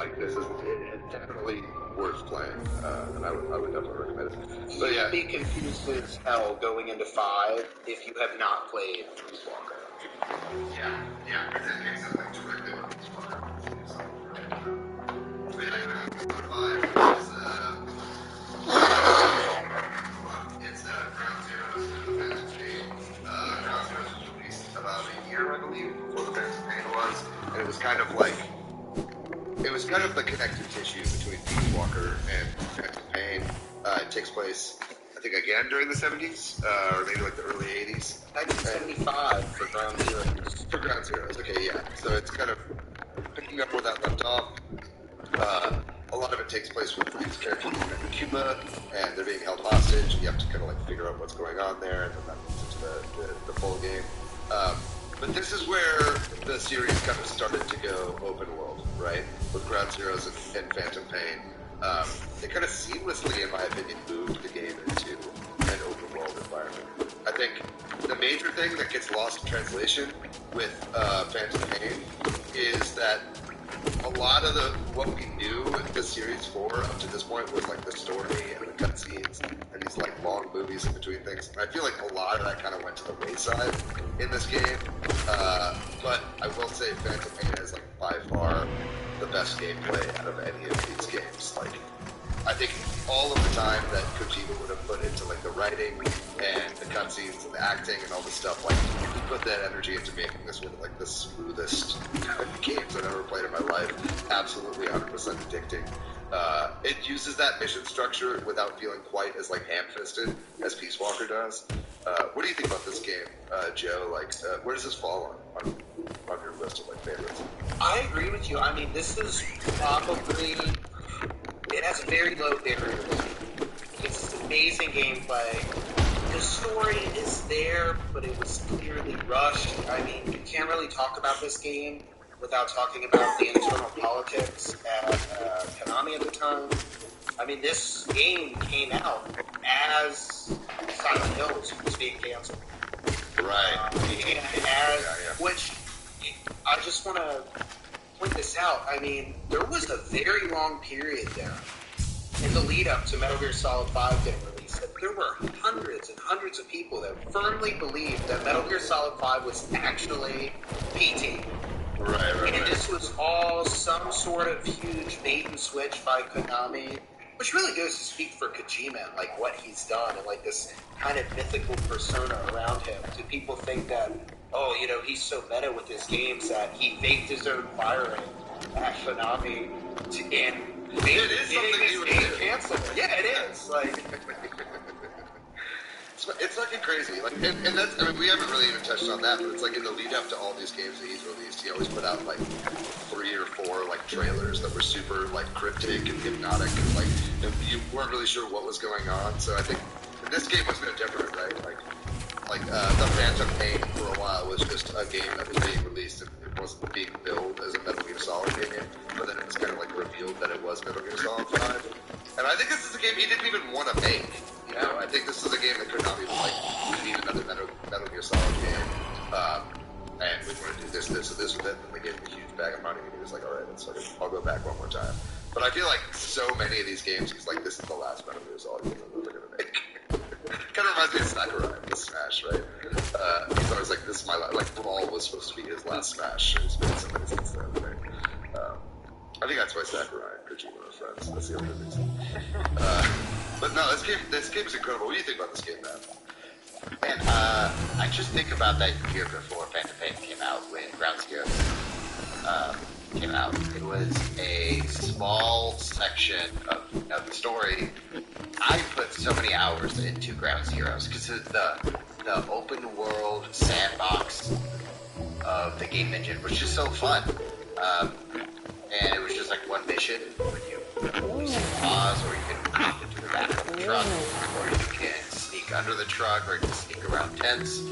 like this is definitely worth playing, and I would definitely recommend it. So yeah, be confused as hell going into 5 if you have not played Peace Walker. Yeah, because it picks up like directly what Peace Walker is. But yeah, 5 is Ground Zeroes and the Phantom Pain. Ground Zeroes was released about a year, I believe, before the Phantom Pain was, and it was kind of like the connective tissue between Peace Walker and Phantom Pain. It takes place, I think, again during the 70s, or maybe like the early 80s. 1975 for Ground Zeroes. For Ground Zeroes, okay, yeah. So it's kind of picking up where that left off. A lot of it takes place with these characters in Cuba, and they're being held hostage. You have to kind of like figure out what's going on there, and then that moves into the full game. But this is where the series kind of started to go open world, right? With Ground Zeroes and Phantom Pain. They kind of seamlessly, in my opinion, moved the game into an open world environment. I think the major thing that gets lost in translation with Phantom Pain is that a lot of what we knew the series for up to this point was like the story and the cutscenes and these like long movies in between things. And I feel like a lot of that kind of went to the wayside in this game. But I will say Phantom Pain is like by far the best gameplay out of any of these games. Like, I think all of the time that Kojima would have put into like the writing and the cutscenes and the acting and all this stuff, like he put that energy into making this one of like the smoothest games I've ever played in my life. Absolutely 100% addicting. It uses that mission structure without feeling quite as like ham-fisted as Peace Walker does. What do you think about this game, Joe? Like, where does this fall on your list of like favorites? I agree with you. I mean, this is probably... It has a very low barrier. It's amazing gameplay. The story is there, but it was clearly rushed. I mean, you can't really talk about this game without talking about the internal politics at Konami at the time. I mean, this game came out as Silent Hills was being canceled. Right. Which, I just want to point this out. I mean, there was a very long period there in the lead up to Metal Gear Solid 5 getting released that there were hundreds and hundreds of people that firmly believed that Metal Gear Solid 5 was actually PT. Right. And this was all some sort of huge bait and switch by Konami, which really goes to speak for Kojima and like what he's done and like this kind of mythical persona around him. Do people think that, oh, you know, he's so meta with his games that he faked his own firing at Konami and it is something his game canceled? Yeah, it is. Like, it's fucking crazy. Like, and that's, I mean, we haven't really even touched on that, but it's like in the lead up to all these games that he's released, he always put out like 3 or 4 like trailers that were super like cryptic and hypnotic, and like you weren't really sure what was going on. So I think this game was no different, right? Like the Phantom Pain for a while was just a game that was being released and it wasn't being billed as a Metal Gear Solid game, but then it was kind of like revealed that it was Metal Gear Solid 5. And I think this is a game he didn't even want to make. You know, I think this is a game that Konami was like, we need another Metal Gear Solid game, and we want to do this, and this with it. And they gave him a huge bag of money, and he was like, all right, I'll go back one more time. But I feel like so many of these games, he's like, this is the last Metal Gear Solid game that they're going to make. Kind of reminds me of Sakurai, the Smash, right? He's always like, this is my last, like, Brawl was supposed to be his last Smash, and he's made so many since then, right? I think that's why Sakurai and Kojima are friends. That's the only reason. But no, this game is incredible. What do you think about this game, man? Man, I just think about that year before Phantom Pain came out, when Ground Zeroes came out. It was a small section of the story. I put so many hours into Ground Zeroes because the open world sandbox of the game engine was just so fun. And it was just like one mission when you pause, or you can hop into the back of the truck, or you can sneak under the truck, or you can sneak around tents.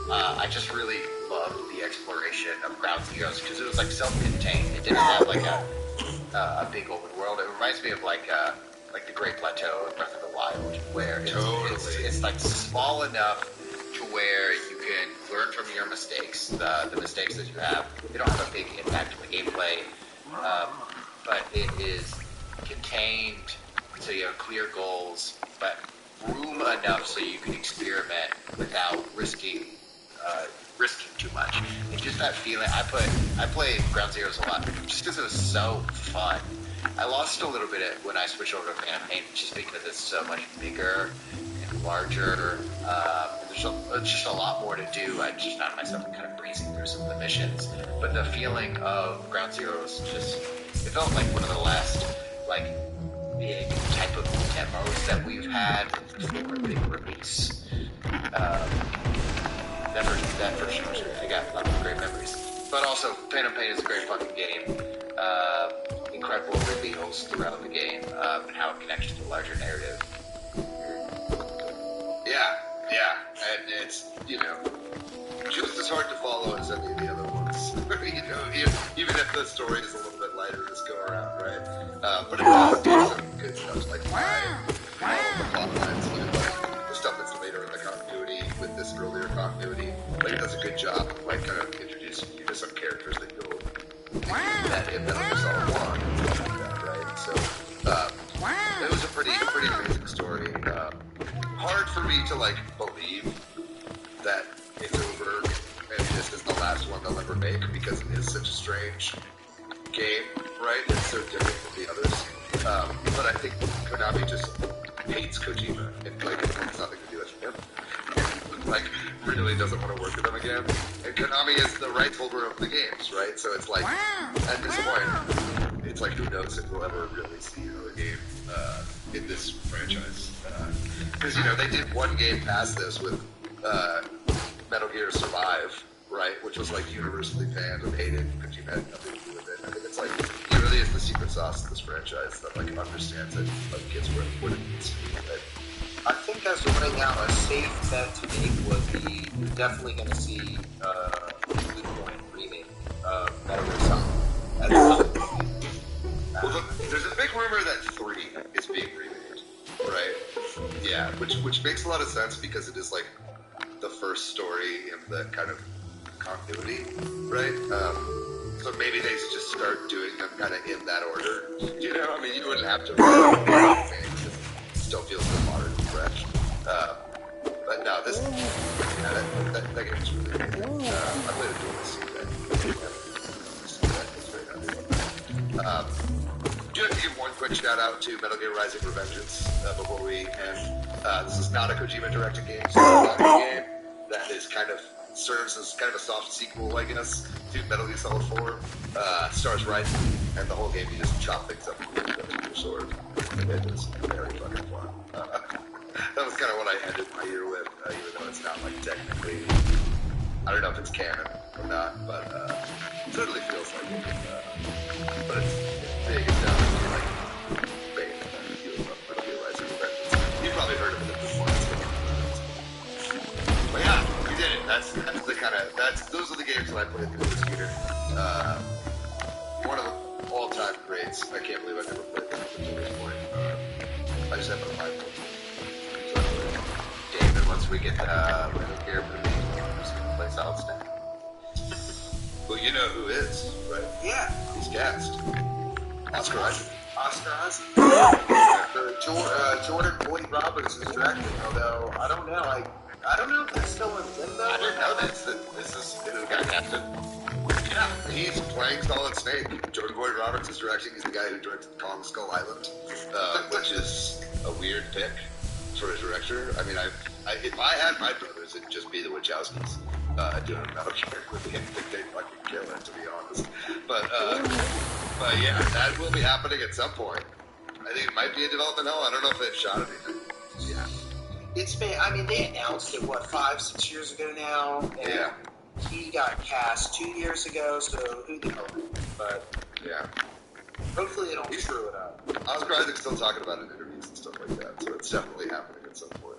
I just really loved the exploration of Ground Zeroes because it was like self-contained. It didn't have like a big open world. It reminds me of like the Great Plateau in Breath of the Wild, where it's like small enough to where you can learn from your mistakes. The mistakes that you have, they don't have a big impact on the gameplay. But it is contained, so you have clear goals, but room enough so you can experiment without risking too much. And just that feeling, I played Ground Zeroes a lot just because it was so fun. I lost a little bit when I switched over to Phantom Pain, just because it's so much bigger and larger. There's just a lot more to do. I just found myself kind of breezing through some of the missions. But the feeling of Ground Zeroes it felt like one of the last, like, big type of demos that we've had before a big release. That first year, I got a lot of great memories. But also, Phantom Pain is a great fucking game. Incredible reveals throughout the game, and how it connects to the larger narrative. Yeah, and it's, just as hard to follow as any of the other ones. Even if the story is a little bit lighter this go around, right? But it does do some good stuff, like the plot lines, even like the stuff that's later in the continuity with this earlier continuity. Like, it does a good job of, like, kind of introducing you to some characters that you'll met in Metal Gear Solid 1 and stuff like that, right? So, it was a pretty amazing story. Hard for me to, like, believe that it's over and this is the last one they'll ever make, because it is such a strange game, right? It's so different from the others. But I think Konami just hates Kojima, and, like, it wants nothing to do with him. Like, really doesn't want to work with them again. And Konami is the rights holder of the games, right? So it's like, at this point, it's like, who knows if we'll ever really see another game in this franchise. Because, they did one game past this with Metal Gear Survive, right? Which was, like, universally panned and hated. Kojima had nothing to do with it. I think it's like, he really is the secret sauce of this franchise that, like, understands it, like, gets what it needs to be, right? I think as of right now, a safe bet to make would be you're definitely going to see a Bluepoint remake of Metal Gear Solid. At some point. Well, there's a big rumor that 3 is being remade, right? Yeah, which makes a lot of sense because it is, like, the first story in the kind of continuity, right? So maybe they just start doing them kind of in that order. I mean, you wouldn't have to it still feels so modern and fresh. But no, this that game is really good. I played a duelist do have to give one quick shout out to Metal Gear Rising: Revengeance before we end. This is not a Kojima directed game, so it's not a game that is kind of serves as kind of a soft sequel, I guess, to Metal Gear Solid 4. Stars Rising, and the whole game you just chop things up with your sword. And it is very fucking fun. That was kind of what I ended my year with, even though it's not, like, technically, I don't know if it's canon or not, but it certainly feels like it. But it's big and down to, like, Bayonetta, if you love Metal Gear Rising: Revengeance. You've probably heard of it before. But yeah, we did it. That's the kind of, those are the games that I played through this year. One of the all-time greats. I can't believe I never played them up until this point. I just have no mind. David, once we get Metal Gear movie, we're just going to play Solid Snake. Well, you know who is, right? Yeah. He's cast. Oscar Isaac. Oscar Isaac. Jordan Boyd Roberts is directing, although I don't know. I don't know if they're still in limbo. I didn't know this is who got casted. Yeah, he's playing Solid Snake. Jordan Boyd Roberts is directing. He's the guy who directed Kong Skull Island, which is a weird pick for a director. I mean, if I had my brothers, it'd just be the Wachowskis doing a Metal Gear movie. I think they'd fucking kill it, to be honest. But yeah, that will be happening at some point. I think it might be a development hell. I don't know if they've shot anything. Yeah. It's been, I mean, they announced it, 5-6 years ago now? And Yeah. He got cast 2 years ago, so who the hell knows? But Yeah. hopefully they don't screw it up. Oscar Isaac's still talking about it in interviews and stuff like that, so it's definitely happening at some point.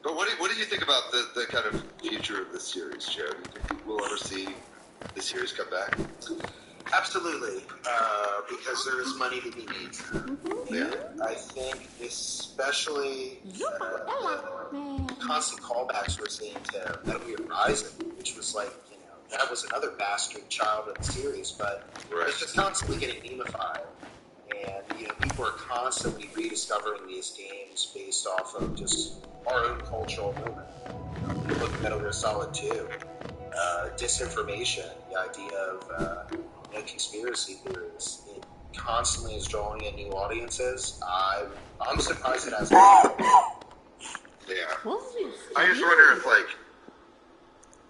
But what do you think about the kind of future of this series, Joe? Do you think we'll ever see the series come back? Absolutely, because there is money to be made. Yeah. I think especially the constant callbacks we're seeing to Metal Gear Rising, which was like, that was another bastard child of the series, but Right. it's just constantly getting memified. And, people are constantly rediscovering these games based off of just our own cultural moment. You look at Metal Gear Solid 2, disinformation, the idea of conspiracy theories. It constantly is drawing in new audiences. I'm surprised it hasn't. Yeah. I just wonder if,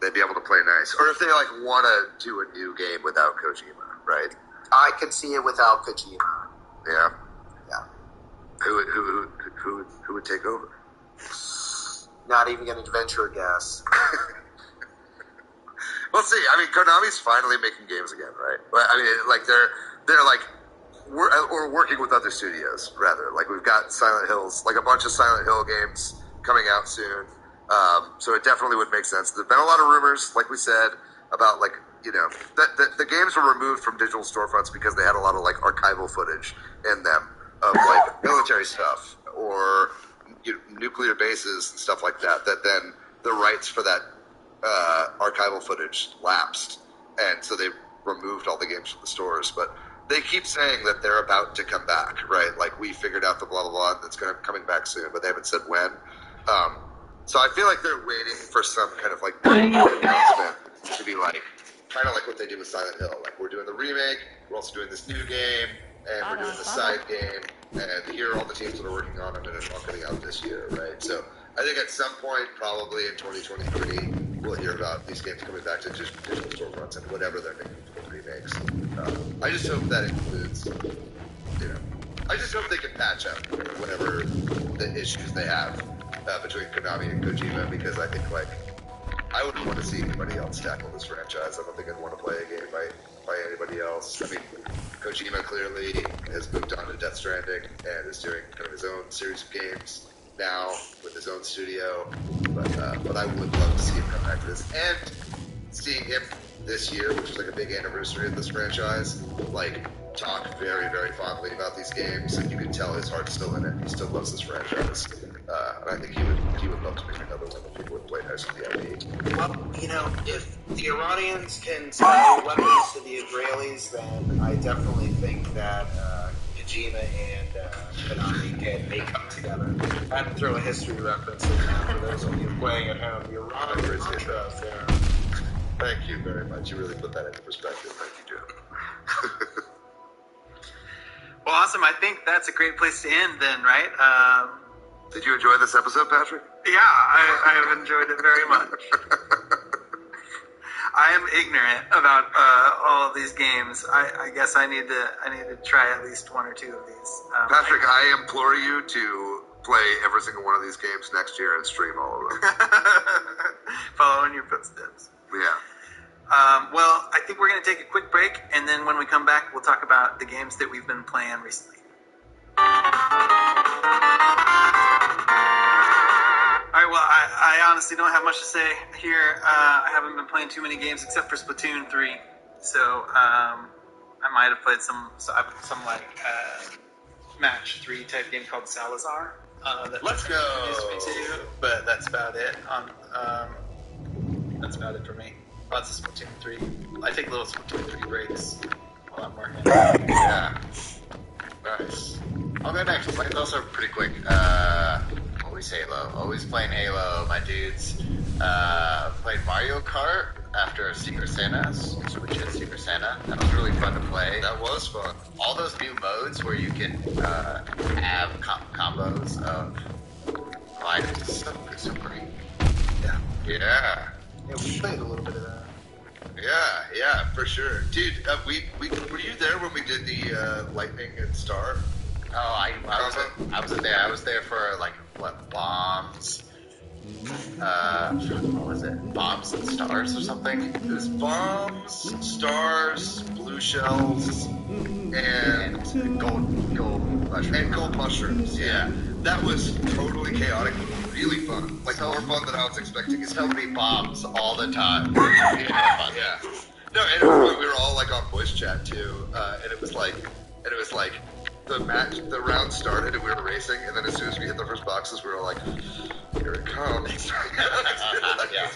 they'd be able to play nice. Or if they, want to do a new game without Kojima, right? I could see it without Kojima. Yeah. Yeah. Who would take over? Not even going to venture a guess. We'll see. I mean, Konami's finally making games again, right? I mean, we're working with other studios, rather. We've got Silent Hills, a bunch of Silent Hill games coming out soon. So it definitely would make sense. There's been a lot of rumors, like we said, about that the games were removed from digital storefronts because they had a lot of archival footage in them of military stuff or nuclear bases and stuff like that. That then the rights for that archival footage lapsed, and so they removed all the games from the stores. But they keep saying that they're about to come back, right? We figured out the blah blah blah that's coming back soon, but they haven't said when. So I feel like they're waiting for some kind of announcement to be kind of like what they did with Silent Hill. We're doing the remake, we're also doing this new game, and we're doing the side game, and here are all the teams that are working on it, and it's all coming out this year, right? So I think at some point, probably in 2023, we'll hear about these games coming back to just digital storefronts and whatever they're making for the remakes. I just hope that includes, I just hope they can patch up whatever the issues they have between Konami and Kojima, because I think I wouldn't want to see anybody else tackle this franchise. I don't think I'd want to play a game by anybody else. I mean, Kojima clearly has moved on to Death Stranding and is doing kind of his own series of games now with his own studio. But I would love to see him come back to this. And seeing him this year, which is a big anniversary of this franchise, talk very, very fondly about these games, and you can tell his heart's still in it. He still loves this franchise. And I think he would love to make another one that people would play nice with the IP. Well, if the Iranians can sell weapons to the Israelis, then I definitely think that Kojima and Konami may come together. I have to throw a history reference in there for those of you playing at home. The Iranians are there. Thank you very much. You really put that into perspective. Thank you, Joe. Well, awesome. I think that's a great place to end then, right? Did you enjoy this episode, Patrick? Yeah, I have enjoyed it very much. I am ignorant about all of these games. I guess I need to try at least one or two of these. Patrick, I implore you to play every single one of these games next year and stream all of them. Follow in your footsteps. Yeah. Well, I think we're going to take a quick break, and then when we come back, we'll talk about the games that we've been playing recently. All right, well, I honestly don't have much to say here. I haven't been playing too many games except for Splatoon 3, so I might have played some match 3 type game called Salazar. Let's go! Me too, but that's about it. That's about it for me. Lots of Splatoon 3. I take little Splatoon 3 breaks while I'm working. Yeah. Nice. I'll go next. Mine's also pretty quick. Always Halo. Always playing Halo. My dudes played Mario Kart after Secret Santa, which is Secret Santa. That was really fun to play. That was fun. All those new modes where you can have combos of items. So great. Yeah. Yeah, we played a little bit of that. Yeah, for sure. Dude, were you there when we did the Lightning and Star? Oh, I wasn't there. I was there for bombs. What was it? Bombs and stars or something? It was bombs, stars, blue shells, and gold mushrooms. And gold mushrooms. Yeah, that was totally chaotic, but really fun. More fun than I was expecting. It's helped me bombs all the time. Yeah. No, and at one point we were all on voice chat too, and it was like the round started and we were racing, and then as soon as we hit the first boxes, we were all like, "Here it comes!" Just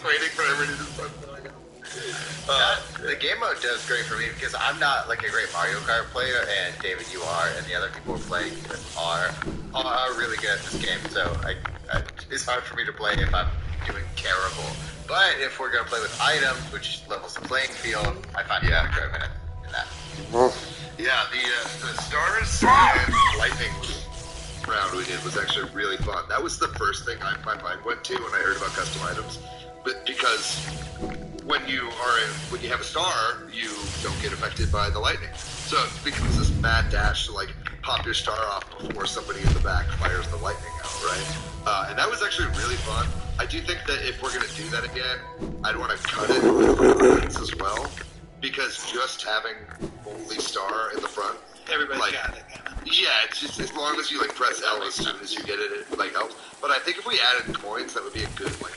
waiting for everybody to start going. The game mode does great for me because I'm not like a great Mario Kart player, and David, you are, and the other people we're playing with are really good at this game. So it's hard for me to play if I'm doing terrible. But if we're gonna play with items, which levels the playing field, I find enjoyment in that. Yeah, the stars and lightning round we did was actually really fun. That was the first thing my mind went to when I heard about custom items, but because when you have a star, you don't get affected by the lightning. So it becomes this mad dash to like pop your star off before somebody in the back fires the lightning out, right? And that was actually really fun. I do think that if we're gonna do that again, I'd want to cut it with points as well, because just having only star in the front, Everybody's got it. yeah, it's just as long as you like press L as soon as you get it, it like helps. But I think if we added coins, that would be a good like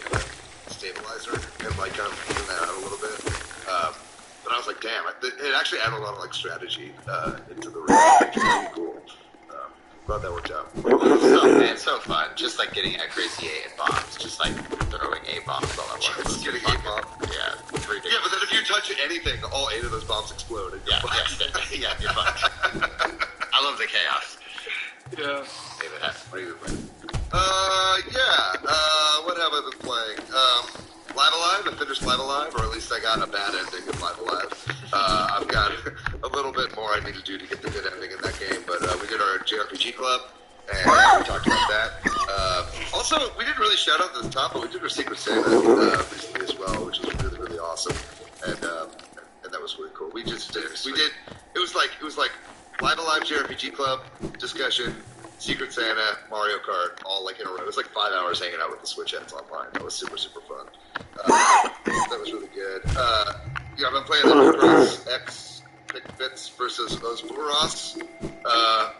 stabilizer and like kind of even that out a little bit. But I was like, damn, it actually added a lot of like strategy into the race, which was really cool. Glad that worked out. It's so fun, just like getting a crazy 8 bombs, just like throwing 8 bombs all at once. Just getting 8 bombs. Yeah, it's ridiculous. Yeah, but then if you touch anything, all 8 of those bombs explode. And you're fucked. Yeah, you're fucked. I love the chaos. Yeah. David, what are you playing? What have I been playing? Live Alive. I finished Live Alive, or at least I got a bad ending of Live Alive. I've got a little bit more I need to do to get the good ending in that game, but we did our JRPG club, and we talked about that. Also, we didn't really shout out at the top, but we did our Secret Santa recently as well, which was really, really awesome, and that was really cool. It was like Live Alive JRPG club discussion, Secret Santa, Mario Kart, all like in a row. It was like 5 hours hanging out with the Switch heads online. That was super, super fun. That was really good. I've been playing Cross X Bits versus Osporos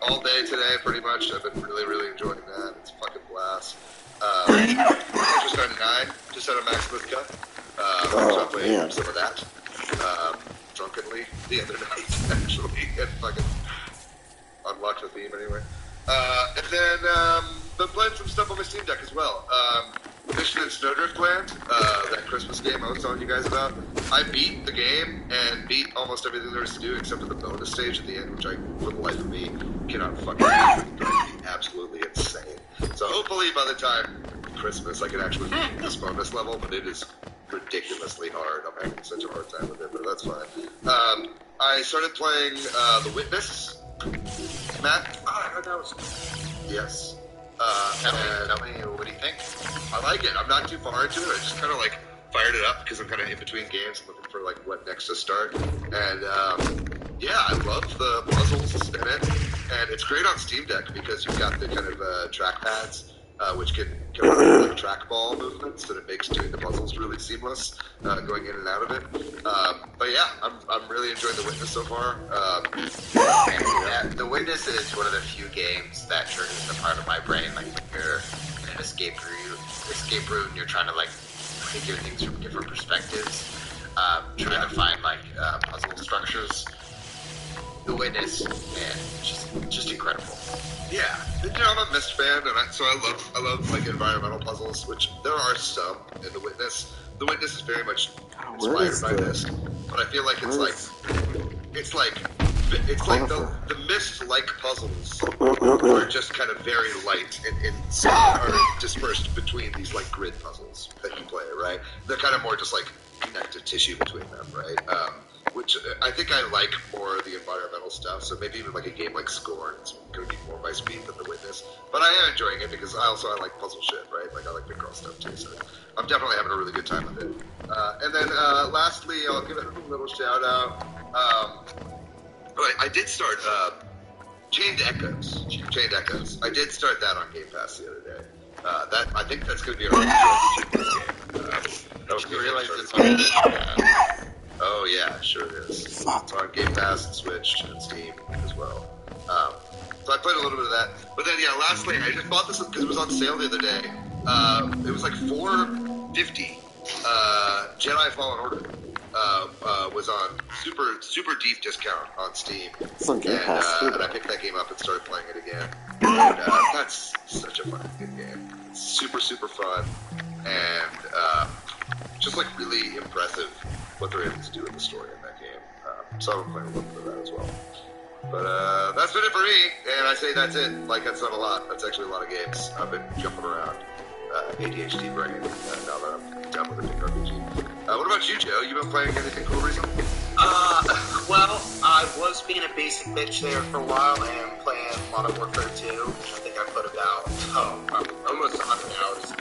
all day today, pretty much. I've been really, really enjoying that. It's a fucking blast. Tetris 99 just had a Maximus Cup. So I played some of that drunkenly the other night, actually, and fucking unlocked the theme anyway. And then been playing some stuff on my Steam Deck as well. Mission in Snowdrift Land, that Christmas game I was telling you guys about. I beat the game and beat almost everything there is to do except for the bonus stage at the end, which I, for the life of me, cannot fucking do. It's absolutely insane. So hopefully by the time Christmas I can actually beat this bonus level, but it is ridiculously hard. I'm having such a hard time with it, but that's fine. I started playing The Witness. Matt? I heard that was... Yes. Tell me, what do you think? I like it. I'm not too far into it. I just kind of like fired it up because I'm kind of in between games and looking for like what next to start. And I love the puzzles in it. And it's great on Steam Deck because you've got the kind of track pads, which can kind of like trackball movements, and it makes doing the puzzles really seamless, going in and out of it. But yeah, I'm really enjoying The Witness so far. The Witness is one of the few games that triggers the part of my brain, like when you're in an escape room, and you're trying to like figure things from different perspectives, trying to find like puzzle structures. The Witness, man, just incredible. Yeah, I'm a Myst fan, and so I love like environmental puzzles, which there are some in The Witness. The Witness is very much inspired by Myst, but I feel like it's like the Myst-like puzzles are just kind of very light and are dispersed between these like grid puzzles that you play, right? They're kind of more just like connective tissue between them, right? Which I think I like more of the environmental stuff, so maybe even like a game like Scorn is going to be more my speed than The Witness. But I am enjoying it because I like puzzle shit, right? Like I like big girl stuff too, so I'm definitely having a really good time with it. And then lastly, I'll give it a little shout out. I did start Chained Echoes. I did start that on Game Pass the other day. I think that's going to be a really good game. You realize it's on Oh yeah, sure it is. It's on Game Pass and Switch and Steam as well. So I played a little bit of that. But then lastly, I just bought this because it was on sale the other day. It was like $4.50. Jedi Fallen Order was on super deep discount on Steam. It's on Game Pass too. And I picked that game up and started playing it again. And that's such a fucking good game. It's super fun and just like really impressive what they're able to do in the story in that game. So I'm playing a little bit of that as well. But that's been it for me, and I say that's it. Like, that's not a lot. That's actually a lot of games. I've been jumping around. ADHD brain, now that I'm done with the big RPG. What about you, Joe? You been playing anything cool recently? Well, I was being a basic bitch there for a while and playing Modern Warfare 2. I think I put about, almost 100 hours.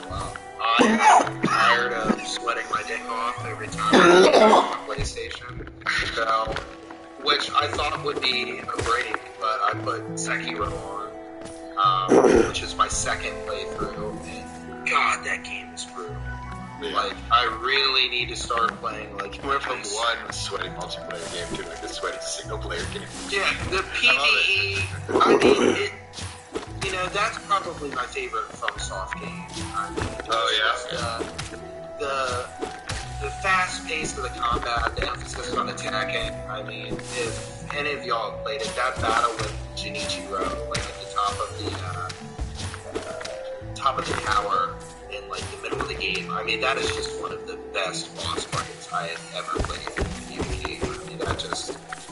Wow. I'm tired of sweating my dick off every time I play my PlayStation. So, which I thought would be a break, but I put Sekiro on, which is my second playthrough, and God, that game is brutal. Yeah. Like, I really need to start playing, like, You went from one sweaty multiplayer game to like a sweaty single player game. yeah, the PvE, I mean, it, you know, that's probably my favorite FromSoft game. I mean, the fast pace of the combat, the emphasis on attacking. I mean, if any of y'all have played it, that battle with Jinichiro, like at the top of the tower in like the middle of the game. I mean, that is just one of the best boss fights I have ever played in PvP. I mean,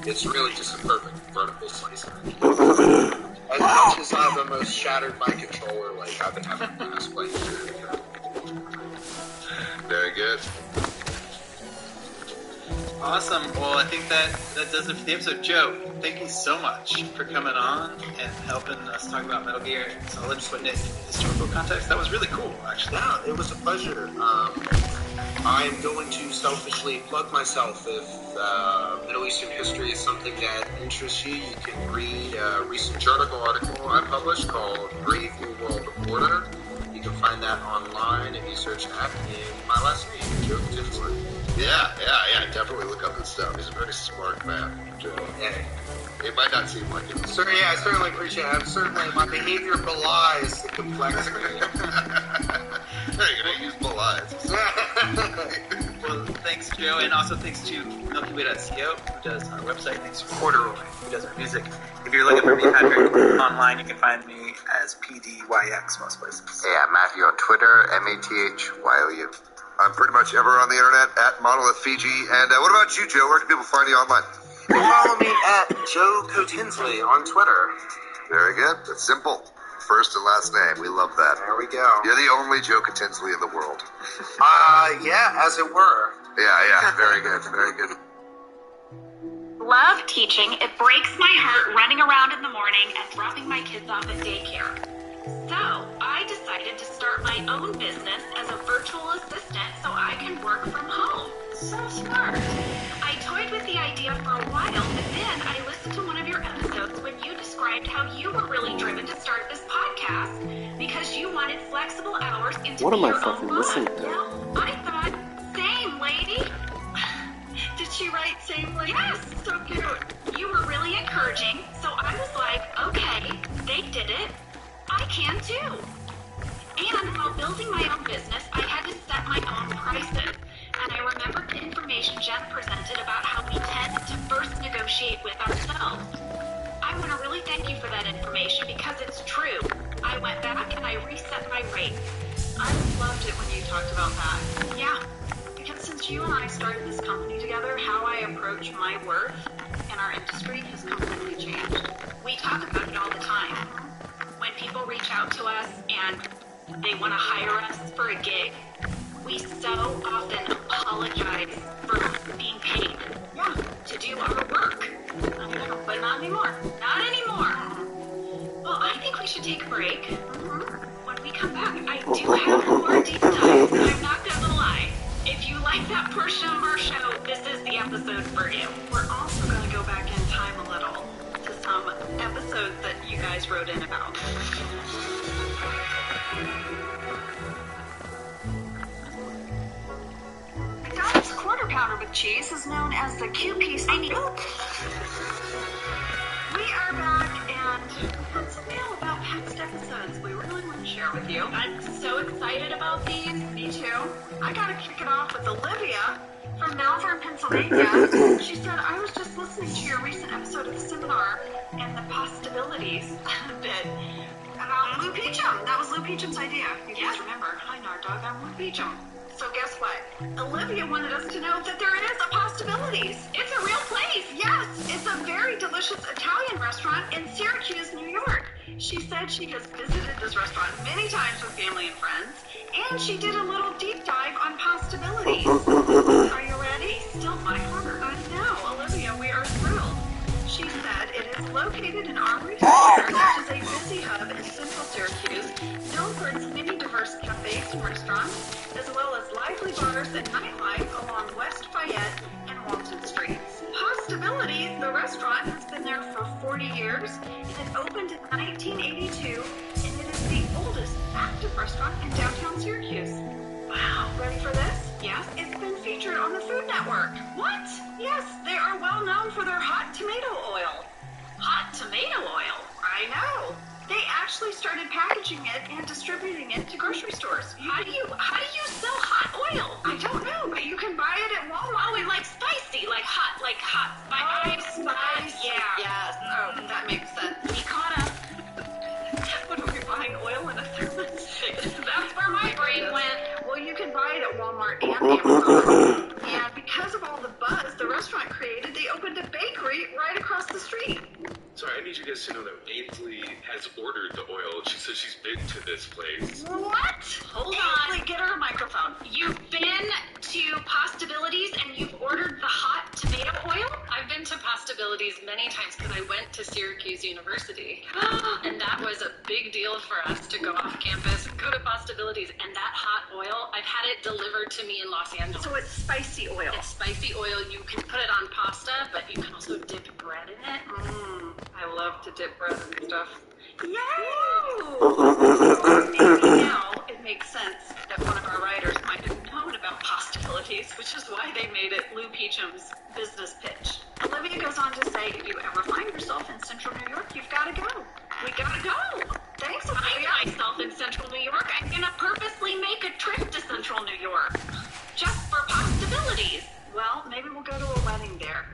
it's really just a perfect vertical slice. As much as I've almost shattered my controller, like I've been having a blast playing it. Very good. Awesome. Well, I think that does it for the episode. Joe, thank you so much for coming on and helping us talk about Metal Gear Solid, putting it in historical context. That was really cool, actually. Yeah, it was a pleasure. I'm going to selfishly plug myself. If Middle Eastern history is something that interests you, you can read a recent journal article I published called Brave New World Order. You can find that online if you search that in my last name, Joe Tinsley. Yeah, definitely look up his stuff. He's a very smart man, Joe. Yeah. It might not seem like it. So, yeah, I certainly appreciate it. My behavior belies the complexity. You're gonna use belies. Well, thanks, Joe, and also thanks to MilkyWay.co, who does our website. Thanks to Corduroy, who does our music. If you're looking for me, Patrick, online, you can find me as PDYX most places. Yeah, Matthew on Twitter, MATHYOU. I'm pretty much ever on the internet at Monolith Fiji. And what about you, Joe? Where can people find you online? You can follow me at Joe Cotinsley on Twitter. Very good. That's simple. First and last name. We love that. There we go. You're the only Joe Cotinsley in the world. Yeah, as it were. Yeah. Very good. Very good. Love teaching. It breaks my heart running around in the morning and dropping my kids off at daycare. So, I decided to start my own business as a virtual assistant so I can work from home. So smart. I toyed with the idea for a while, but then I listened to one of your episodes when you described how you were really driven to start this podcast because you wanted flexible hours into What am I your fucking own listening life. to? I thought, same, lady. Did she write same lady? Yes, so cute. You were really encouraging, so I was like, okay, they did it. I can too. And while building my own business, I had to set my own prices. And I remembered the information Jen presented about how we tend to first negotiate with ourselves. I want to really thank you for that information because it's true. I went back and I reset my rate. I loved it when you talked about that. Yeah. Because since you and I started this company together, how I approach my worth in our industry has completely changed. We talk about it all the time. When people reach out to us and they want to hire us for a gig, we so often apologize for being paid to do our work. But not anymore. Not anymore. Well, I think we should take a break. When we come back, I do have more deep dives. I'm not going to lie. If you like that portion of our show, this is the episode for you. We're also going to go back in time a little to some episodes that you guys wrote in about. McDonald's Quarter Pounder with cheese is known as the Q-piece. We are back, and what's the deal about past episodes we really want to share with you? I'm so excited about these. Me too. I gotta kick it off with Olivia from Malvern, Pennsylvania. She said, I was just listening to your recent episode of the seminar and the possibilities bit about Lou Peachum. That was Lou Peachum's idea. You guys remember. Hi, Nard Dog. I'm Lou Peachum. So guess what? Olivia wanted us to know that there is a Possibilities. It's a real place. Yes, it's a very delicious Italian restaurant in Syracuse, New York. She said she has visited this restaurant many times with family and friends, and she did a little deep dive on Possibilities. Are you ready? Still my heart. I know, Olivia, we are thrilled. She said it is located in Armory Square, which is a busy hub in central Syracuse, known for its many diverse cafes and restaurants, as well as lively bars and nightlife along West Fayette and Walton Streets. Possibilities, the restaurant, has been there for 40 years, and it opened in 1982, and it is the oldest active restaurant in downtown Syracuse. Wow, ready for this? Yes, it's been featured on the Food Network. What? Yes, they are well known for their hot tomato oil. Hot tomato oil? I know. They actually started packaging it and distributing it to grocery stores. How do you sell hot oil? I don't know, but you can buy it at Walmart. Oh, like spicy, like hot spice. Oh, spice. Yeah. Yes. Oh, that makes sense. Ricotta. What are we buying? Oil in a thermos? That's where my brain went. Well, you can buy it at Walmart and Amazon. And because of all the buzz the restaurant created, they opened a bakery right across the street. Sorry, I need you guys to know that Ainsley has ordered the oil. She says she's been to this place. What? Hold on. Ainsley, get her a microphone. You've been to Possibilities and you've ordered the hot tomato oil? I've been to Possibilities many times because I went to Syracuse University. And that was a big deal for us to go off campus, go to Possibilities. And that hot oil, I've had it delivered to me in Los Angeles. So it's spicy oil. It's spicy oil. You can put it on pasta, but you can also dip bread in it. I love to dip bread and stuff. Yay! Maybe now it makes sense that one of our writers might have known about Possibilities, which is why they made it Lou Peacham's business pitch. Olivia goes on to say, if you ever find yourself in central New York, you've got to go. We got to go. Thanks, Olivia. I find myself in central New York. I'm going to purposely make a trip to central New York. Just for Possibilities. Well, maybe we'll go to a wedding there.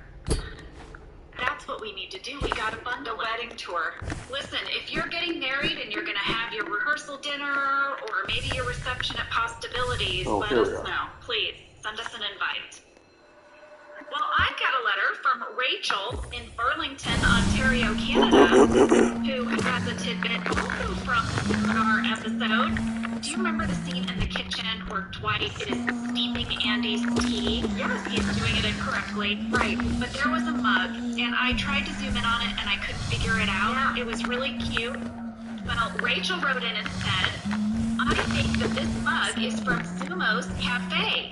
That's what we need to do. We got to bundle a wedding tour. Listen, if you're getting married and you're going to have your rehearsal dinner or maybe your reception at Possibilities, let us know. Please, send us an invite. Well, I got a letter from Rachel in Burlington, Ontario, Canada, who has a tidbit also from our episode. Do you remember the scene in the kitchen where Dwight is steeping Andy's tea? Yes, he's doing it incorrectly. Right. But there was a mug, and I tried to zoom in on it, and I couldn't figure it out. Yeah. It was really cute. Well, Rachel wrote in and said, I think that this mug is from Sumo's Cafe.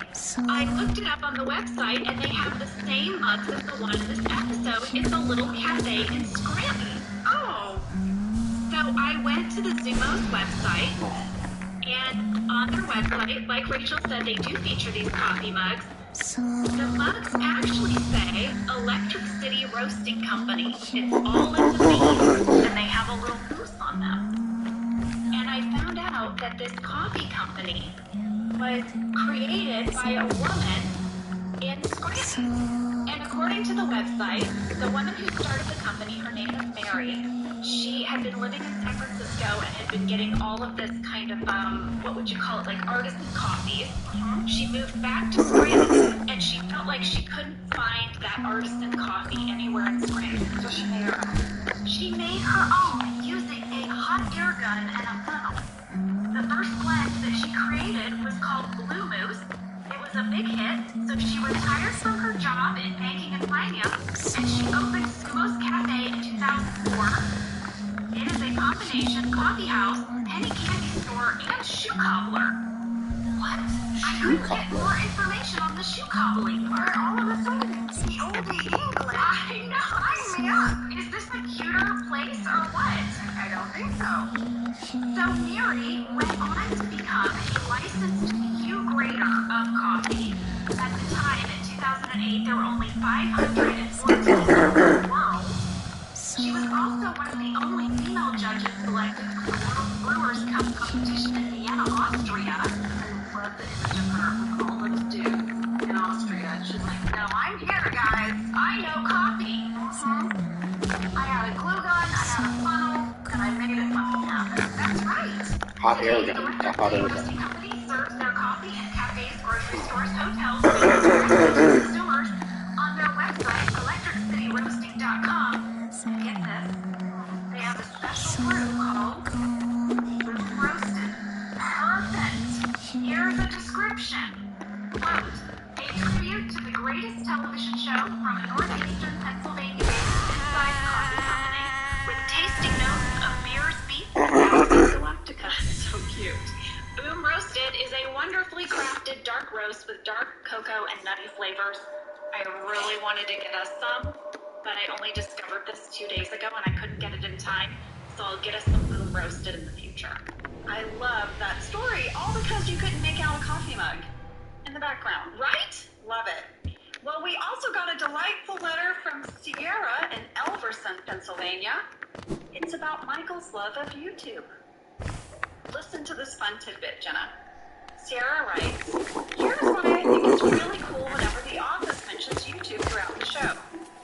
I looked it up on the website, and they have the same mugs as the one in this episode. It's a little cafe in Scranton. Oh. So I went to the Sumo's website, and on their website, like Rachel said, they do feature these coffee mugs. The mugs actually say Electric City Roasting Company. It's all in the beans, and they have a little goose on them. And I found out that this coffee company was created by a woman in Scranton. And according to the website, the woman who started the company, her name is Mary. She had been living in San Francisco and had been getting all of this kind of, what would you call it, like artisan coffees. She moved back to Scranton, and she felt like she couldn't find that artisan coffee anywhere in Scranton. So she made her own. She made her own using a hot air gun and a funnel. The first blend that she created was called Blue Moose. It was a big hit, so she retired from her job in banking and finance, and she opened Sumo's Cafe in 2004. It is a combination coffee house, penny candy store, and shoe cobbler. What? I couldn't get more information on the shoe cobbling part. All of a sudden, it's the oldie English. I know. Sign me up. Is this a cuter place or what? I don't think so. So Mary went on to become a licensed Hugh grader of coffee. At the time, in 2008, there were only 514 in the world. She was also one of the only female judges selected for the World Brewers Cup competition in Vienna, Austria. I love the image of her with all those dudes in Austria. She's like, no, I'm here, guys. I know coffee. I had a glue gun, I had a funnel, and I made it fucking happen. That's right. Hot air gun. The Electric City Roasting Company serves their coffee in cafes, grocery grocery stores, hotels, and stores on their website, electricityroasting.com. Get this. They have a special brew called Boom Roasted. Perfect. Here's a description. Quote, a tribute to the greatest television show from a northeastern Pennsylvania-based inside coffee company with tasting notes of beer's beef and Galactica. So cute. Boom Roasted is a wonderfully crafted dark roast with dark cocoa and nutty flavors. I really wanted to get us some, but I only discovered this 2 days ago and I couldn't get it in time, so I'll get us some Boom Roasted in the future. I love that story, all because you couldn't make out a coffee mug in the background, right? Love it. Well, we also got a delightful letter from Sierra in Elverson, Pennsylvania. It's about Michael's love of YouTube. Listen to this fun tidbit, Jenna. Sierra writes, here's why I think it's really cool whenever The Office mentions YouTube throughout the show.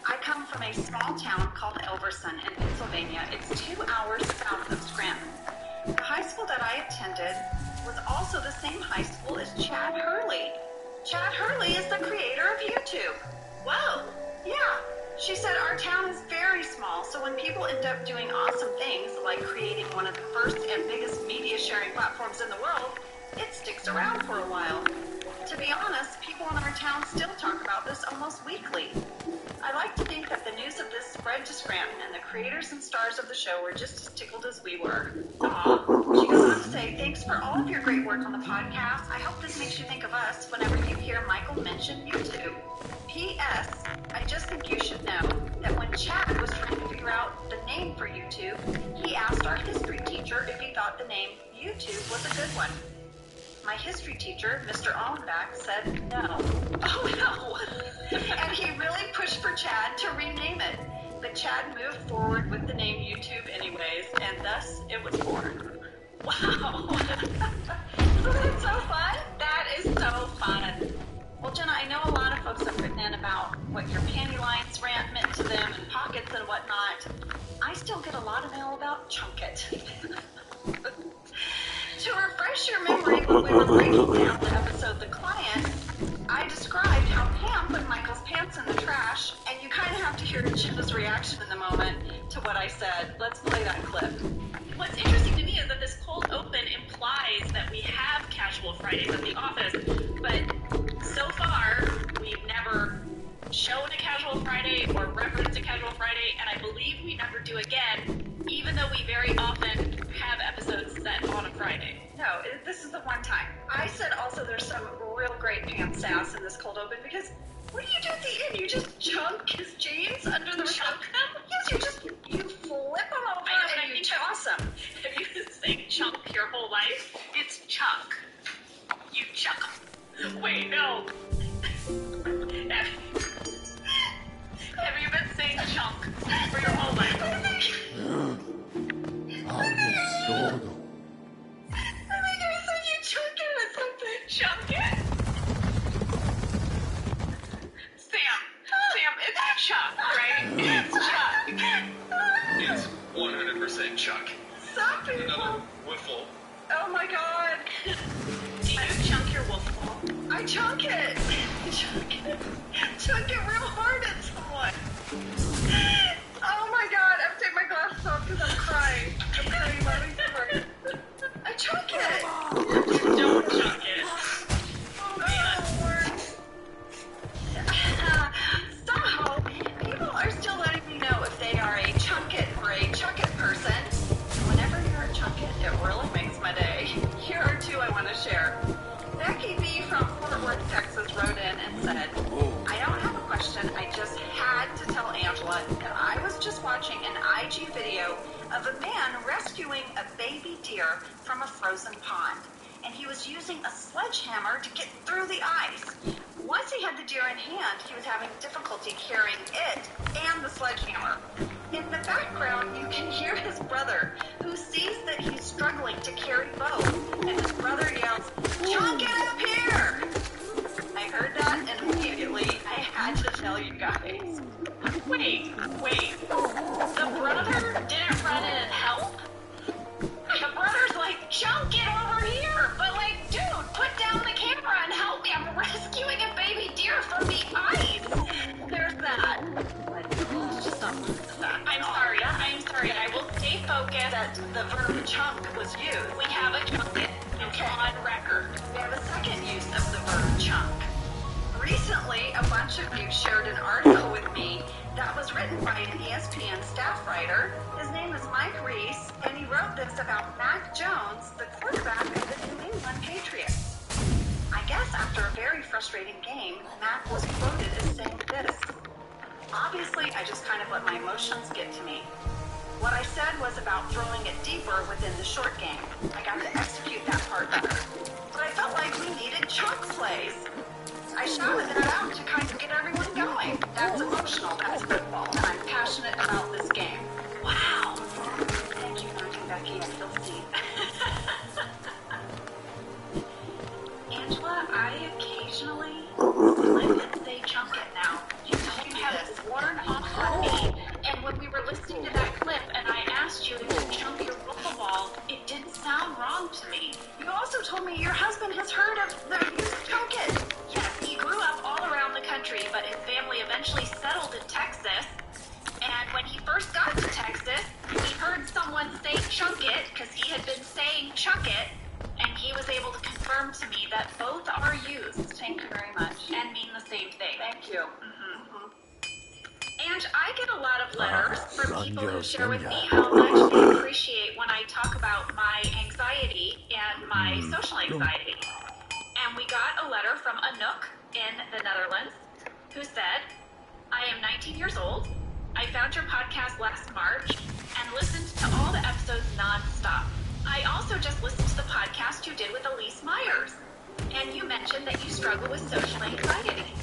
I come from a small town called Elverson in Pennsylvania. It's 2 hours south of Scranton. The high school that I attended was also the same high school as Chad Hurley. Chad Hurley is the creator of YouTube. Whoa! Yeah. She said our town is very small, so when people end up doing awesome things, like creating one of the first and biggest media sharing platforms in the world, it sticks around for a while. To be honest, people in our town still talk about this almost weekly. I like to think that the news of this spread to Scranton and the creators and stars of the show were just as tickled as we were. Aw. She goes on to say, thanks for all of your great work on the podcast. I hope this makes you think of us whenever you hear Michael mention YouTube. P.S. I just think you should know that when Chad was trying to figure out the name for YouTube, he asked our history teacher if he thought the name YouTube was a good one. My history teacher, Mr. Allenbach, said no. Oh no! And he really pushed for Chad to rename it. But Chad moved forward with the name YouTube anyways, and thus it was born. Wow! Isn't that so fun? That is so fun. Well, Jenna, I know a lot of folks have written in about what your panty lines rant meant to them and pockets and whatnot. I still get a lot of mail about Chunket. To refresh your memory, when we were breaking down the episode The Client, I described how Pam put Michael's pants in the trash, and you kind of have to hear Jenna's reaction in the moment to what I said. Let's play that clip. What's interesting to me is that this cold open implies that we have casual Fridays at the office, but so far we've never shown a casual Friday or referenced a casual Friday, and I believe we never do again, even though we very often have episodes set on a Friday. No, this is the one time. I said also there's some real great pants sass in this cold open because what do you do at the end? You just chunk his jeans under the Chunk them? Yes, you flip them over and you toss them. Have you been saying chunk your whole life? It's chunk. You chunk 'em. Wait, no. Have you been saying chunk for your whole life? I think I said you chunk it or something. Chunk it? Sam, it's chunk, right? It's chunk. It's 100% Chuck. Some people. Another wiffle. Oh my god. Do you chunk your wiffle? I chunk it. Chunk it real hard at someone. Oh my god, I'm taking my glasses off because I'm crying. I'm crying loving story. I chunk it. Don't chunk it. Oh man. Lord. Somehow, people are still letting me know if they are a chunk it or a chuck it person. Whenever you're a chunk it, it really makes my day. Here are two I want to share. Becky B from Fort Worth, Texas wrote in and said, I don't have a question, I just had to tell Angela that I was just watching an IG video of a man rescuing a baby deer from a frozen pond. And he was using a sledgehammer to get through the ice. Once he had the deer in hand, he was having difficulty carrying it and the sledgehammer. In the background, you can hear his brother, who sees that he's struggling to carry both, and his brother yells, "Chunk it up here!" I heard that, and immediately I had to tell you guys. Wait. The brother didn't run in and help? The brother's like, chunk it over here! But like, dude, put down the camera and help me. I'm that the verb chunk was used. We have a junket. It's on record. We have a second use of the verb chunk. Recently, a bunch of you shared an article with me that was written by an ESPN staff writer. His name is Mike Reese, and he wrote this about Mac Jones, the quarterback of the New England Patriots. I guess after a very frustrating game, Mac was quoted as saying this. Obviously, I just kind of let my emotions get to me. What I said was about throwing it deeper within the short game. I got to execute that part better. But I felt like we needed chunk plays. I shouted that out to kind of get everyone going. That's emotional, that's football, and I'm passionate about this game. Wow. Thank you, Mark and Becky. I feel seen. Angela, I occasionally live and say chunk it now. You have worn off on me, and when we were listening to that clip and I asked you to chunk your roll ball, it didn't sound wrong to me. You also told me your husband has heard of the use of chunk it. Yes, he grew up all around the country, but his family eventually settled in Texas. And when he first got to Texas, he heard someone say chunk it, because he had been saying chunk it, and he was able to confirm to me that both are used. Thank you very much. And mean the same thing. Thank you. And I get a lot of letters from people who share with me how much they appreciate when I talk about my anxiety and my social anxiety. And we got a letter from Anouk in the Netherlands who said, I am 19 years old. I found your podcast last March and listened to all the episodes nonstop. I also just listened to the podcast you did with Elise Myers. And you mentioned that you struggle with social anxiety.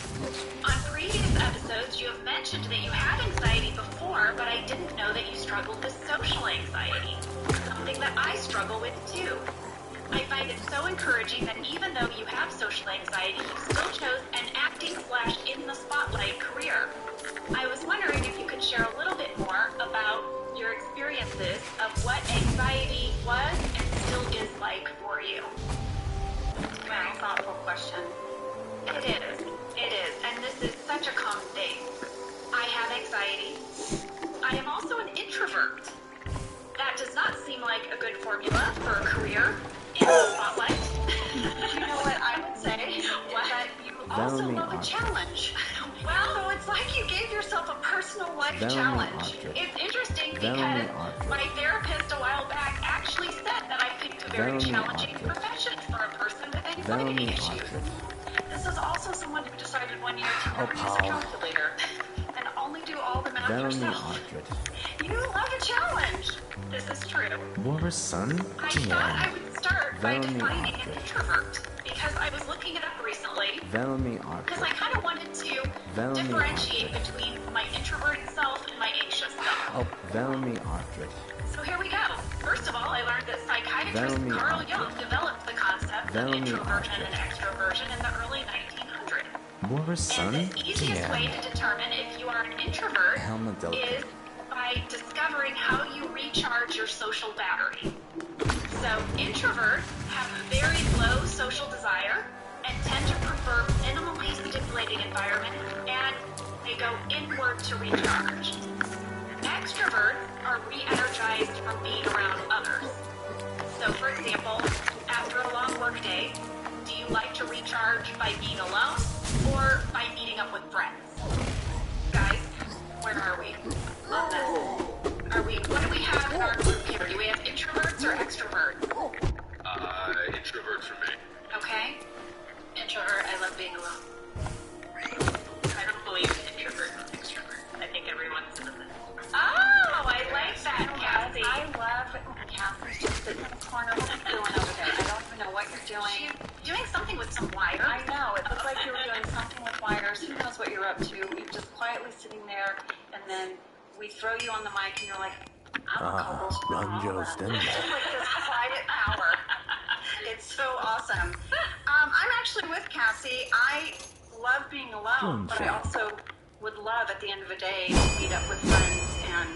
On previous episodes, you have mentioned that you had anxiety before, but I didn't know that you struggled with social anxiety, something that I struggle with too. I find it so encouraging that even though you have social anxiety, you still chose an acting/in-the-spotlight career. I was wondering if you could share a little bit more about your experiences of what anxiety was and still is like for you. Very thoughtful question. It is, and this is such a common thing. I have anxiety. I am also an introvert. That does not seem like a good formula for a career in the spotlight. You know what I would say? That you also love a challenge. Well, so it's like you gave yourself a personal life challenge. It's interesting because my therapist a while back actually said that I picked a very challenging profession for a person with anxiety issues. This is also someone who decided one year to never use a calculator and only do all the math yourself. You love a challenge. This is true. More sun? I thought I would start by defining an introvert because I was looking it up recently. Because I kind of wanted to differentiate between my introverted self and my anxious self. So here we go. First of all, I learned that psychiatrist Carl Jung developed the concept of introversion and extroversion in the early 1900s. And the easiest way to determine if you are an introvert is by discovering how you recharge your social battery. So introverts have a very low social desire and tend to prefer minimally stimulating environments, and they go inward to recharge. Extroverts are re-energized from being around others. So for example, after a long work day, do you like to recharge by being alone or by meeting up with friends? Guys, where are we on this? What do we have in our group here? Do we have introverts or extroverts? Introvert for me. Okay. Introvert, I love being alone. I don't believe introvert and extrovert. I think everyone's in the middle. Oh, I like that, Cassie. I love when Cassie's just sitting in the corner. What are you doing over there? I don't even know what you're doing. She's doing something with some wire. I know. It looked like you were doing something with wires. Who knows what you're up to? You're just quietly sitting there, and then we throw you on the mic, and you're like, Ranjo's It's like this quiet power. It's so awesome. I'm actually with Cassie. I love being alone, but I also would love at the end of a day to meet up with friends and,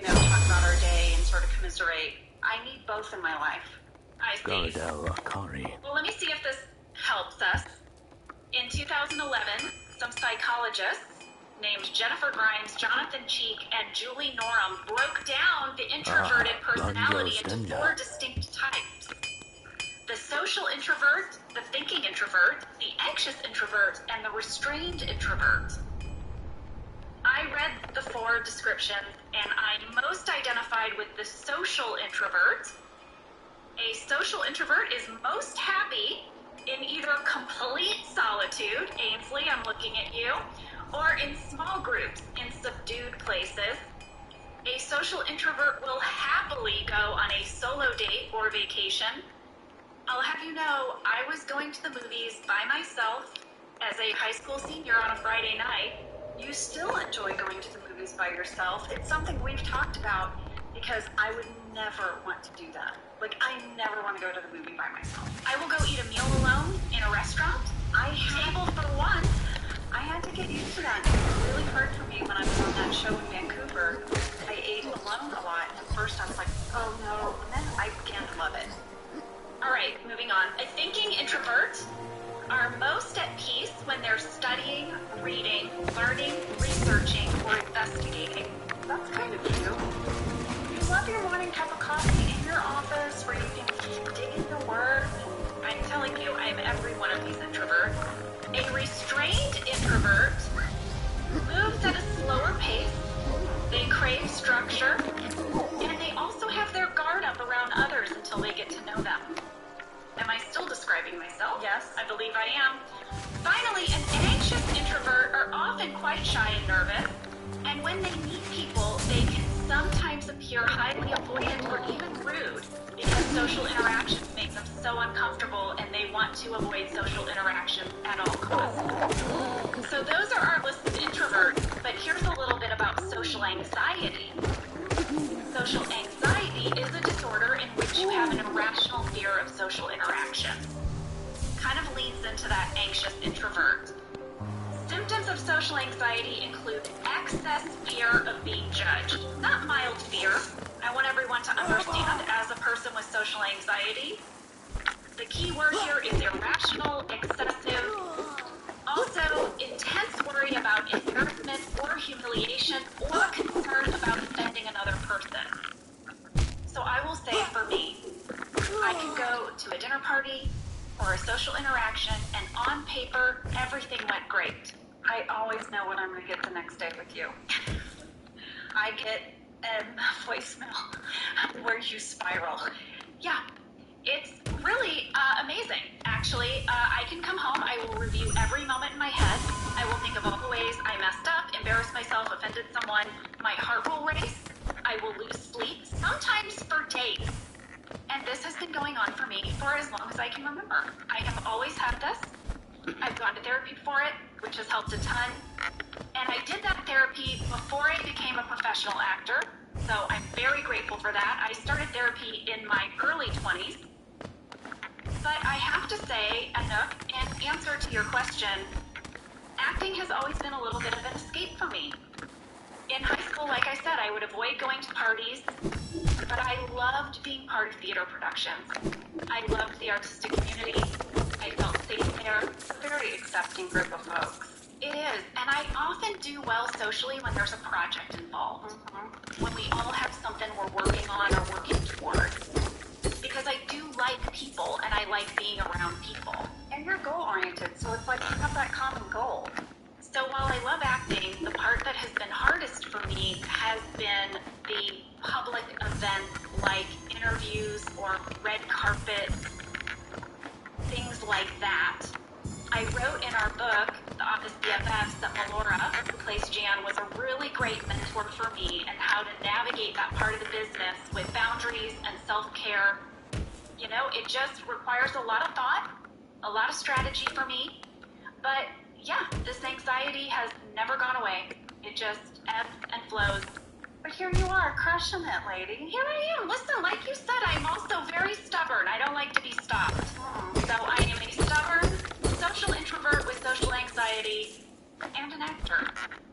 talk about our day and sort of commiserate. I need both in my life. I see. Well, let me see if this helps us. In 2011, some psychologists named Jennifer Grimes, Jonathan Cheek, and Julie Norum broke down the introverted personality into Ranjos, 4 distinct types. The social introvert, the thinking introvert, the anxious introvert, and the restrained introvert. I read the 4 descriptions, and I'm most identified with the social introvert. A social introvert is most happy in either complete solitude, Ainsley, I'm looking at you, or in small groups in subdued places. A social introvert will happily go on a solo date or vacation. I'll have you know, I was going to the movies by myself as a high school senior on a Friday night. You still enjoy going to the movies by yourself. It's something we've talked about because I would never want to do that. Like, I never want to go to the movie by myself. I will go eat a meal alone in a restaurant. Table for one. I had to get used to that. It was really hard for me when I was on that show in Vancouver. I ate alone a lot, and at first I was like, oh no, and then I began to love it. All right, moving on. A thinking introvert are most at peace when they're studying, reading, learning, researching, or investigating. That's kind of you. You love your morning cup of coffee in your office where you can dig into work. I'm telling you, I'm every one of these introverts. A restrained introvert moves at a slower pace. They crave structure, and they also have their guard up around others until they get to know them. Am I still describing myself? Yes, I believe I am. Finally, an anxious introvert are often quite shy and nervous, and when they meet people, they can sometimes appear highly avoidant or even rude because social interactions make them so uncomfortable and they want to avoid social interaction at all costs. So those are our list of introverts, but here's a little bit about social anxiety. Social anxiety is a disorder in which you have an irrational fear of social interaction. Kind of leads into that anxious introvert. Symptoms of social anxiety include excess fear of being judged. Not mild fear. I want everyone to understand, as a person with social anxiety, the key word here is irrational, excessive. Also, intense worry about embarrassment or humiliation or concern about offending another person. So I will say for me, I can go to a dinner party or a social interaction and on paper, everything went great. I always know what I'm going to get the next day with you. I get a voicemail where you spiral. Yeah. It's really amazing, actually. I can come home, I will review every moment in my head. I will think of all the ways I messed up, embarrassed myself, offended someone. My heart will race. I will lose sleep, sometimes for days. And this has been going on for me for as long as I can remember. I have always had this. I've gone to therapy for it, which has helped a ton. And I did that therapy before I became a professional actor, so I'm very grateful for that. I started therapy in my early 20s. But I have to say, Anouk, in answer to your question, acting has always been a little bit of an escape for me. In high school, like I said, I would avoid going to parties, but I loved being part of theater productions. I loved the artistic community. I felt safe there. It's a very accepting group of folks. It is, and I often do well socially when there's a project involved. When we all have something we're working on or working toward. Because I do like people, and I like being around people. And you're goal-oriented, so it's like you have that common goal. So while I love acting, the part that has been hardest for me has been the public events like interviews or red carpet, things like that. I wrote in our book, The Office BFFs, that Melora, who plays Jan, was a really great mentor for me and how to navigate that part of the business with boundaries and self-care. You know, it just requires a lot of thought, a lot of strategy for me. But yeah, this anxiety has never gone away. It just ebbs and flows. But here you are, crushing it, lady. Here I am. Listen, like you said, I'm also very stubborn. I don't like to be stopped. So I am a stubborn, social introvert with social anxiety, and an actor,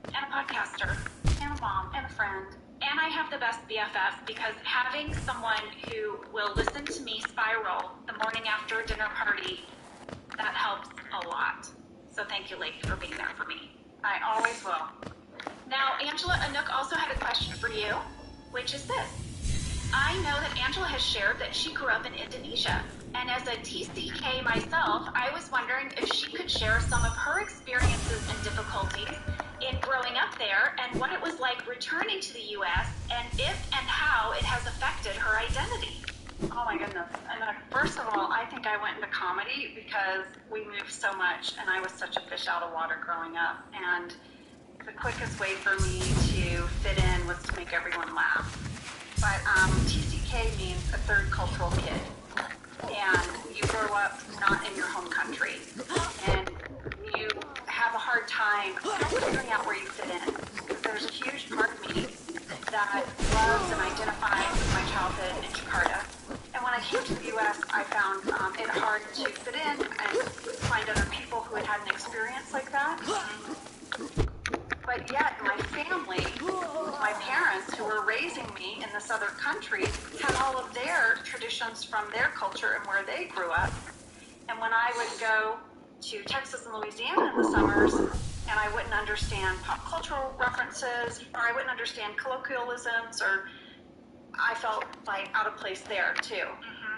and a podcaster, and a mom, and a friend. And I have the best BFF because having someone who will listen to me spiral the morning after a dinner party, that helps a lot. So thank you, lady, for being there for me. I always will. Now, Angela, Anouk also had a question for you, which is this. I know that Angela has shared that she grew up in Indonesia. And as a TCK myself, I was wondering if she could share some of her experiences and difficulties in growing up there and what it was like returning to the U.S. and if and how it has affected her identity. Oh my goodness. And first of all, I think I went into comedy because we moved so much and I was such a fish out of water growing up. And the quickest way for me to fit in was to make everyone laugh. But TCK means a third cultural kid. And you grow up not in your home country. And you have a hard time figuring out where you fit in. There's a huge part of me that loves and identifies with my childhood in Jakarta. And when I came to the U.S., I found it hard to fit in and find other people who had an experience like that. But yet, my family, my parents who were raising me in this other country, had all of their traditions from their culture and where they grew up. And when I would go to Texas and Louisiana in the summers, and I wouldn't understand pop cultural references, or I wouldn't understand colloquialisms, or I felt like out of place there too.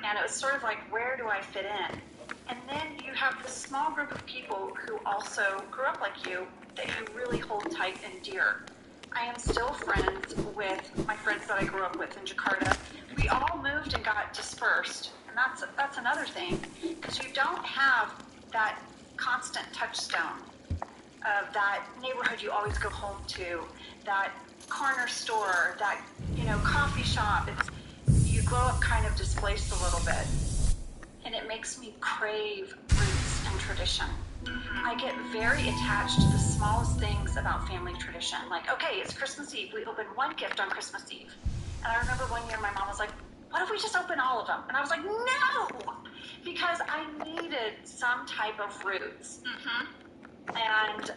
And it was sort of like, where do I fit in? And then you have this small group of people who also grew up like you that you really hold tight and dear. I am still friends with my friends that I grew up with in Jakarta. We all moved and got dispersed, and that's another thing, because you don't have that constant touchstone of that neighborhood you always go home to, that corner store, that coffee shop. You grow up kind of displaced a little bit, and it makes me crave roots and tradition. I get very attached to the smallest things about family tradition. Like, okay, it's Christmas Eve. We open one gift on Christmas Eve. And I remember one year my mom was like, what if we just open all of them? And I was like, no! Because I needed some type of roots. And,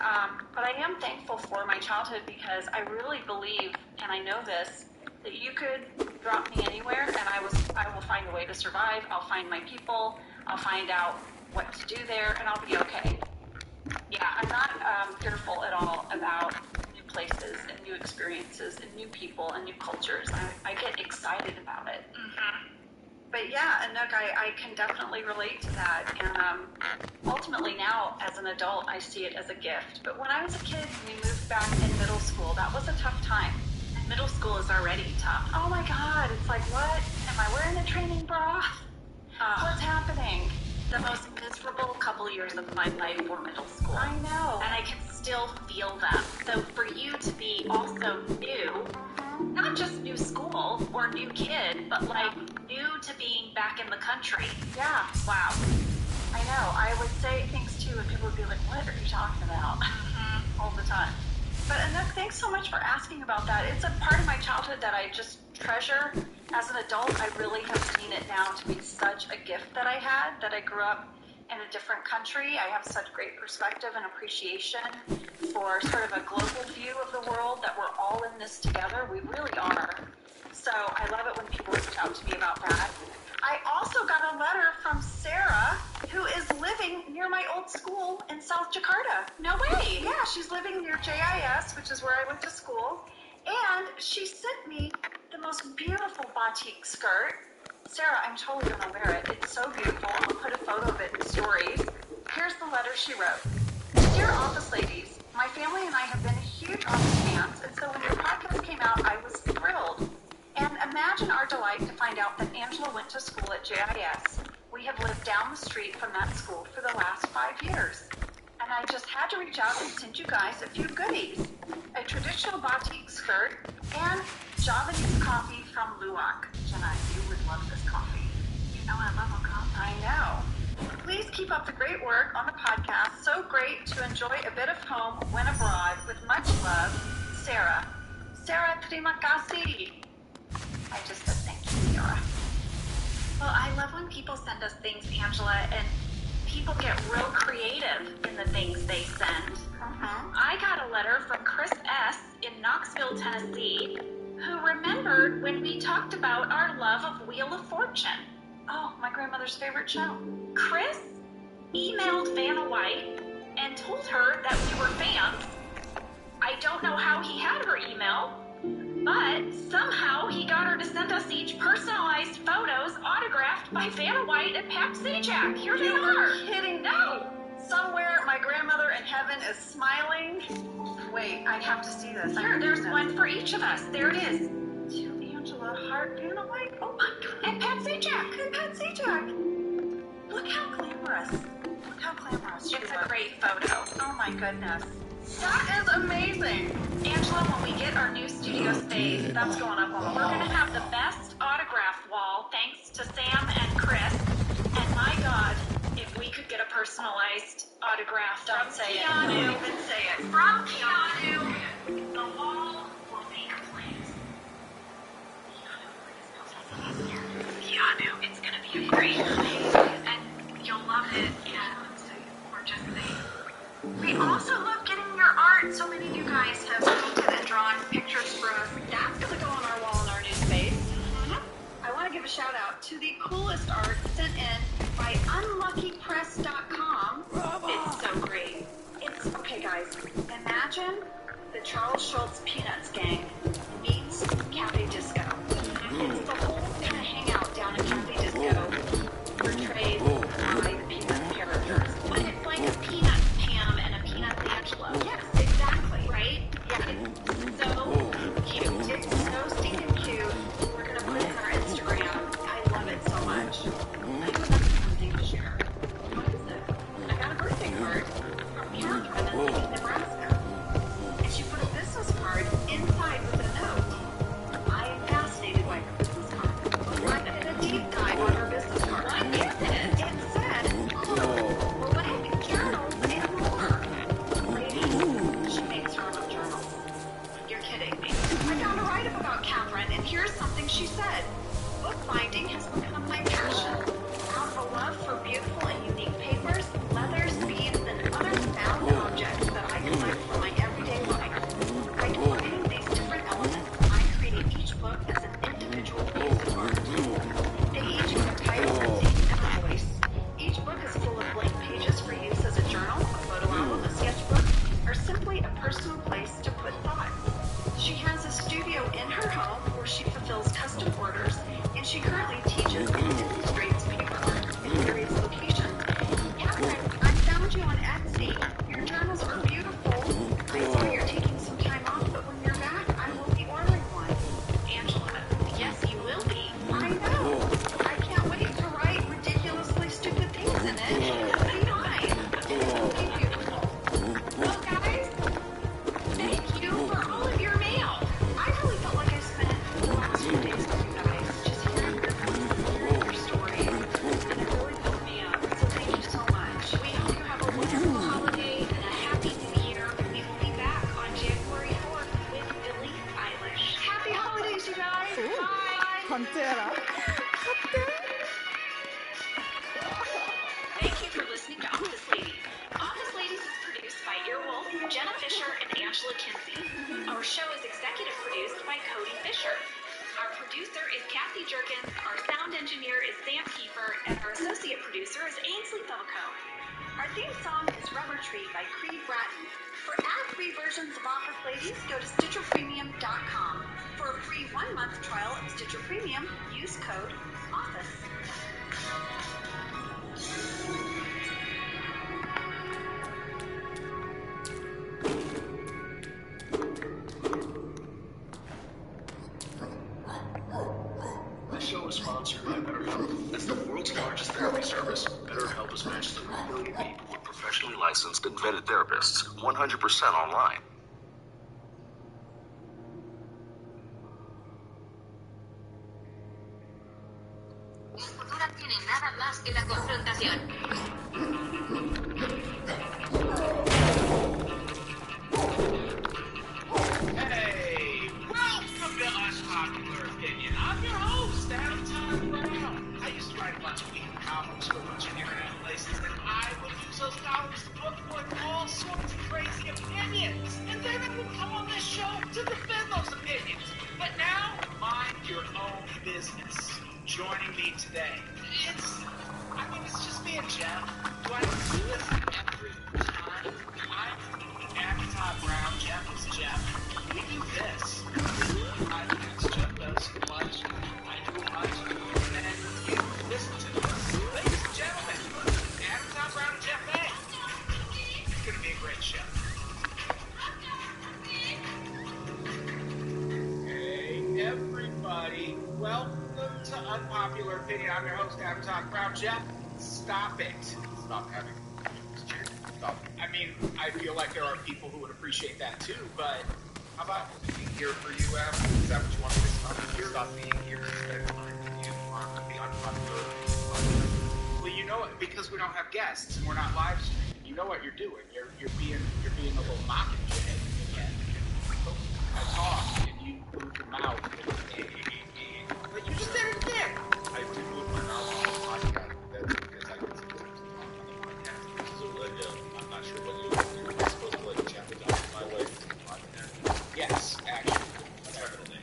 but I am thankful for my childhood because I really believe, and I know this, that you could drop me anywhere and I will find a way to survive. I'll find my people. I'll find out what to do there, and I'll be okay. Yeah, I'm not fearful at all about new places and new experiences and new people and new cultures. I get excited about it. But yeah, and look, I can definitely relate to that. And ultimately now, as an adult, I see it as a gift. But when I was a kid, we moved back in middle school. That was a tough time. And middle school is already tough. Oh my God, it's like, what? Am I wearing a training bra? What's happening? The most miserable couple years of my life were middle school. I know. And I can still feel them. So for you to be also new, not just new school or new kid, but like new to being back in the country. Yeah. Wow. I know. I would say things too, and people would be like, what are you talking about? All the time. But Anouk, thanks so much for asking about that. It's a part of my childhood that I just treasure. As an adult, I really have seen it now to be such a gift that I had, that I grew up in a different country. I have such great perspective and appreciation for sort of a global view of the world, that we're all in this together. We really are. So I love it when people reach out to me about that. I also got a letter from Sarah, who is living near my old school in South Jakarta. No way. Yeah, she's living near JIS, which is where I went to school. And she sent me the most beautiful batik skirt. Sarah, I'm totally going to wear it. It's so beautiful. I'll put a photo of it in stories. Here's the letter she wrote. Dear Office Ladies, my family and I have been huge Office fans, and so when your podcast came out, I was thrilled. And imagine our delight to find out that Angela went to school at JIS. We have lived down the street from that school for the last 5 years. And I just had to reach out and send you guys a few goodies. A traditional batik skirt and Javanese coffee from Luwak. Jenna, you would love this coffee. You know I love a coffee. I know. Please keep up the great work on the podcast. So great to enjoy a bit of home when abroad. With much love, Sarah. Sarah, terima kasih. I just said thank you, Sarah. Well, I love when people send us things, Angela, and people get real creative in the things they send. I got a letter from Chris S. in Knoxville, Tennessee, who remembered when we talked about our love of Wheel of Fortune. Oh, my grandmother's favorite show. Chris emailed Vanna White and told her that we were fans. I don't know how he had her email, but somehow he got her to send sent us each personalized photos autographed by Vanna White and Pat Sajak. Here they are. Kidding? No. Somewhere my grandmother in heaven is smiling. Wait, I have to see this. Here, there's one for each of us. There it is. To Angela Hart, Vanna White. Oh my God. And Pat Sajak. And Pat Sajak. Look how glamorous. Look how glamorous she It's looks. a great photo. Oh my goodness. That is amazing. Angela, when we get our new studio space, That's going up on the we're wall. going to have the best autograph wall thanks to Sam and Chris. And my God, if we could get a personalized autograph Don't from say it. Keanu. Don't even say it. From Keanu, the wall will be complete. Keanu, it's gonna be a great night, and you'll love it. Yeah, we're just saying. We also love getting your art. So many of you guys have painted and drawn pictures for us. That's going to go on our wall in our new space. I want to give a shout out to the coolest art sent in by unluckypress.com. It's so great. It's okay, guys. Imagine the Charles Schultz Peanuts gang meets Cafe Disco. It's the whole kind of hangout down in Cafe Disco portrayed by the Peanuts characters. But it's like a peanut Pam and a peanut Angela. Yes, exactly. Right? Yeah, It's so cute. it's so stinking cute. We're gonna put it on our Instagram. I love it so much. I have something to share. What is it? I got a birthday card from Catherine in Lincoln, Nebraska. And she put a business card inside with a note. I am fascinated by her business card. I did a deep dive on her business card. What is it? It said, blank journals and more. Ladies, she makes her own journals. You're kidding me. I found a write-up about Catherine, and here's something she said. Bookbinding has become my passion. Out of a love for beautiful and unique papers, leathers, beads, and other found objects that I collect for my everyday life. By combining these different elements, I created each book as an individual piece of art. They each have a title, a date, and a voice. Each book is full of blank pages for use as a journal, a photo album, a sketchbook, or simply a personal place to put thought. She has a studio in her home where she fulfills custom orders, and she currently teaches and illustrates paper art in various locations. Catherine, I found you on Etsy. Your journals are beautiful. I saw you're taking some time off, but when you're back, I will be ordering one. Angela, yes, you will be. I know. I can't wait to write ridiculously stupid things in it. Be nice. It will be beautiful. Well, guys, thank you for all of your mail. I really felt like I spent the last few days with you guys, just hearing your stories, and it really filled me up. So thank you so much. We hope you have a wonderful holiday and a happy new year. We will be back on January 4th with Billie Eilish. Happy holidays, you guys. Bye. Pantera. Thank you for listening to Office Ladies. Office Ladies is produced by Earwolf, Jenna Fisher, and Angela Kinsey. Our show is executive produced by Cody Fisher. Our producer is Kathy Jerkins, our sound engineer is Sam Kiefer, and our associate producer is Ainsley Felco. Our theme song is Rubber Tree by Creed Bratton. For ad-free versions of Office Ladies, go to StitcherPremium.com. For a free 1-month trial of Stitcher Premium, use code OFFICE. This show is sponsored by BetterHelp. As the world's largest therapy service, BetterHelp has matched 3 million people with professionally licensed and vetted therapists, 100% online. El futuro tiene nada más que la confrontación. Hey, welcome to Unpopular Opinion. I'm your host, Adam Todd Brown. I used to write a bunch of weekly columns for a bunch of internet places, and I would use those columns to put forth all sorts of crazy opinions. And then I would come on this show to defend those opinions. But now, mind your own business. Joining me today, it's just me and Jeff. Do I do this every time? I'm Adam Todd Brown. Jeff is Jeff. We do this. I think Jeff does lunch. welcome to Unpopular Opinion. I'm your host, Avatar Brown. Jeff, stop it. Stop having stop. I mean, I feel like there are people who would appreciate that too, but how about being here for you, Av? Is that what you want me to stop here? Stop being here instead of you on the Unpopular Opinion. Well, you know it, because we don't have guests and we're not live streaming. You know what you're doing. You're being a little mockingjay again. I talk and you move your mouth and but you just did it again. I do move my mouth on the podcast. That's because I can see what I'm talking on the podcast. So I'm not sure what you're supposed to let chat it out my way to the podcast. Yes, actually, definitely.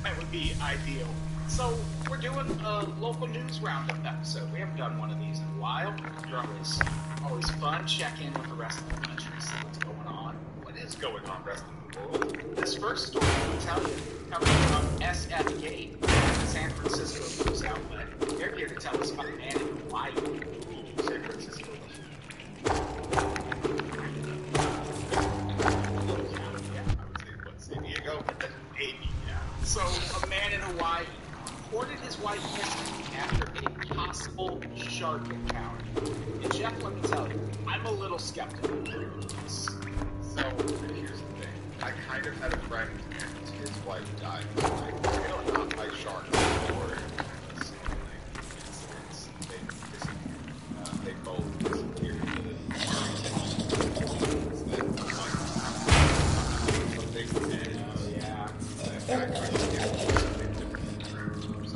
That would be ideal. So we're doing a local news roundup episode. We haven't done one of these in a while. They're always fun. Check in with the rest of the country, see what's going on. What is going on, rest of the world? This first story will tell you coming from SF Gate, San Francisco news outlet. They're here to tell us about a man in Hawaii. San Francisco. San Diego, maybe. Yeah. So a man in Hawaii reported his wife missing after a possible shark encounter. And Jeff, let me tell you, I'm a little skeptical. So here's the thing. I kind of had a friend and his wife died. Not by shark or they both disappeared.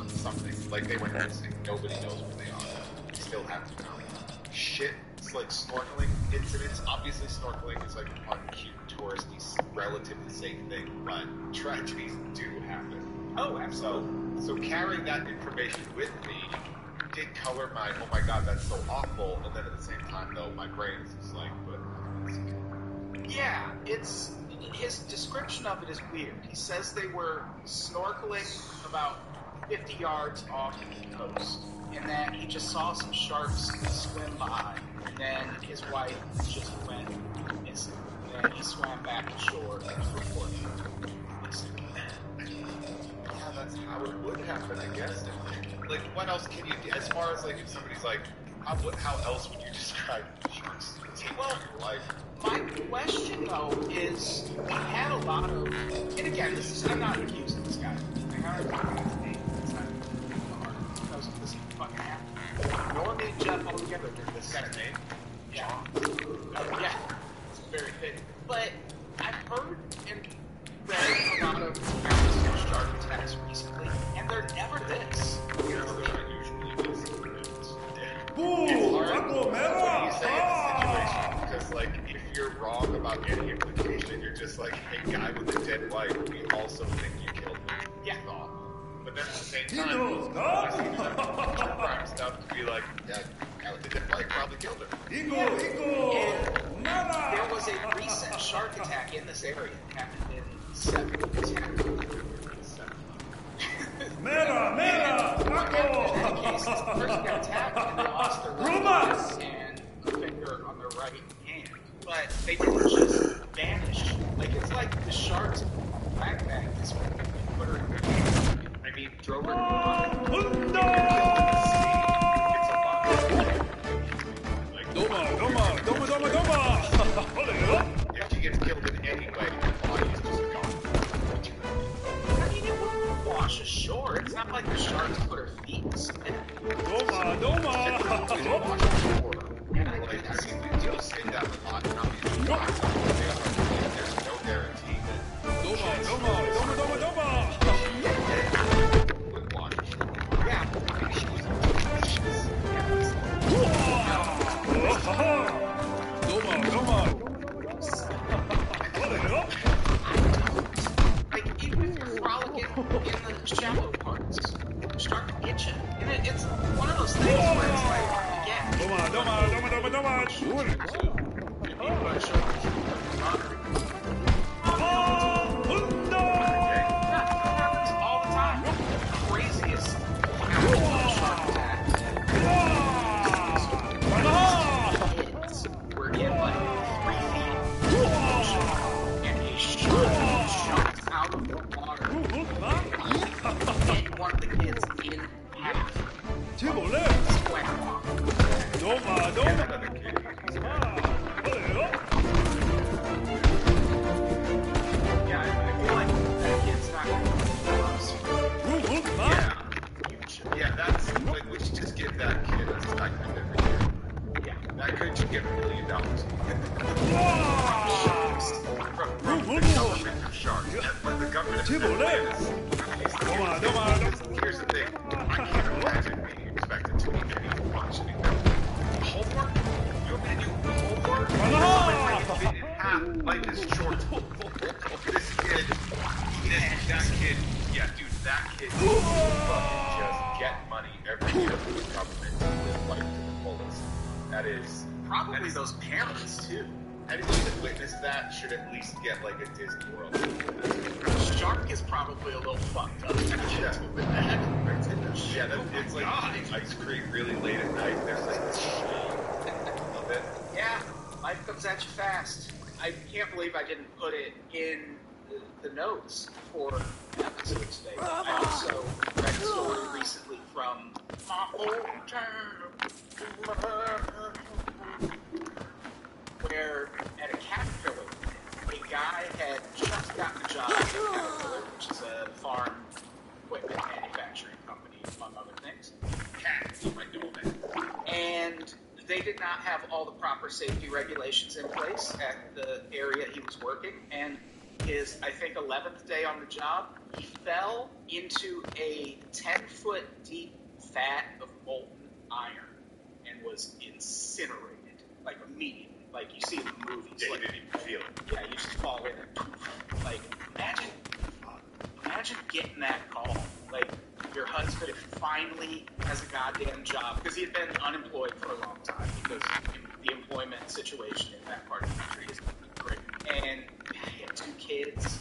Something like they went missing. Nobody knows where they are. Still have to know. Shit. It's like snorkeling incidents. Obviously, snorkeling is like a fun, cute, touristy, relatively safe thing, but tragedies do happen. Oh, absolutely. So carrying that information with me did color my, oh my god, that's so awful. And then at the same time, though, my brain is just like, but yeah, it's his description of it is weird. He says they were snorkeling about 50 yards off the coast, and then he just saw some sharks swim by, and then his wife just went missing. And then he swam back ashore and reported missing. Yeah, that's how it would happen, I guess. Like, what else can you do? As far as, like, if somebody's like, how else would you describe sharks taking your life? My question, though, is he had a lot of, and again, I'm not accusing this guy. I'm not talking his name. It's not hard because of this fucking happened. Nor me and Jeff all together did this kind of name. Yeah. Yeah. It's very fitting. But I've heard and read a lot of shark attacks recently, and they're never this. You know, they're not usually this. It's hard when you say it's a situation, because, like, if you're wrong about any implication, you're just like, hey, guy with a dead wife, we also think you killed him. Yeah. But then at the same time, I see true crime stuff to be like, yeah, guy with a dead wife probably killed him. And there was a recent shark attack in this area. It happened in 710. Mera! In that case, the person got attacked and they lost their left eye and a finger on their right hand. But they didn't just vanish. Like, it's like the shark's backpack is put her in their hand. I mean, drove her in the water. If she gets killed in any way, her body's just gone. I mean, it wouldn't wash ashore. It's not like the sharks put her feet in cement. Doma! And I think we do sit down a lot and not be there's no guarantee that Doma! Would wash ashore. Yeah, maybe she was delicious. Like, even if you're frolicking in the shallow parts, shark can get you. And it's one of those things where it's like, again, all the time. The craziest shark attack we're in like 3 feet and a shark jumps out of the water and one of the get money every year from the government to live life to the fullest. That is Probably those parents, too. anyone that witnessed that should at least get like a Disney World. Shark is probably a little fucked up. Yeah, with that. Yeah, it's like eating ice cream really late at night. There's like this of it. Yeah, life comes at you fast. I can't believe I didn't put it in the notes for the episode today. I also read a story recently from my hometown, where at a Caterpillar, a guy had just gotten a job at Caterpillar, which is a farm equipment manufacturing company, among other things. Cat, you might know that. And they did not have all the proper safety regulations in place at the area he was working. And his, I think, 11th day on the job, he fell into a 10-foot deep vat of molten iron and was incinerated, like immediately. Like you see in the movies. Yeah, like, you didn't even feel it. Yeah, you just fall in and poof. Like, imagine getting that call. Like, your husband finally has a goddamn job, because he had been unemployed for a long time, because the employment situation in that part of the country is great. And he had 2 kids.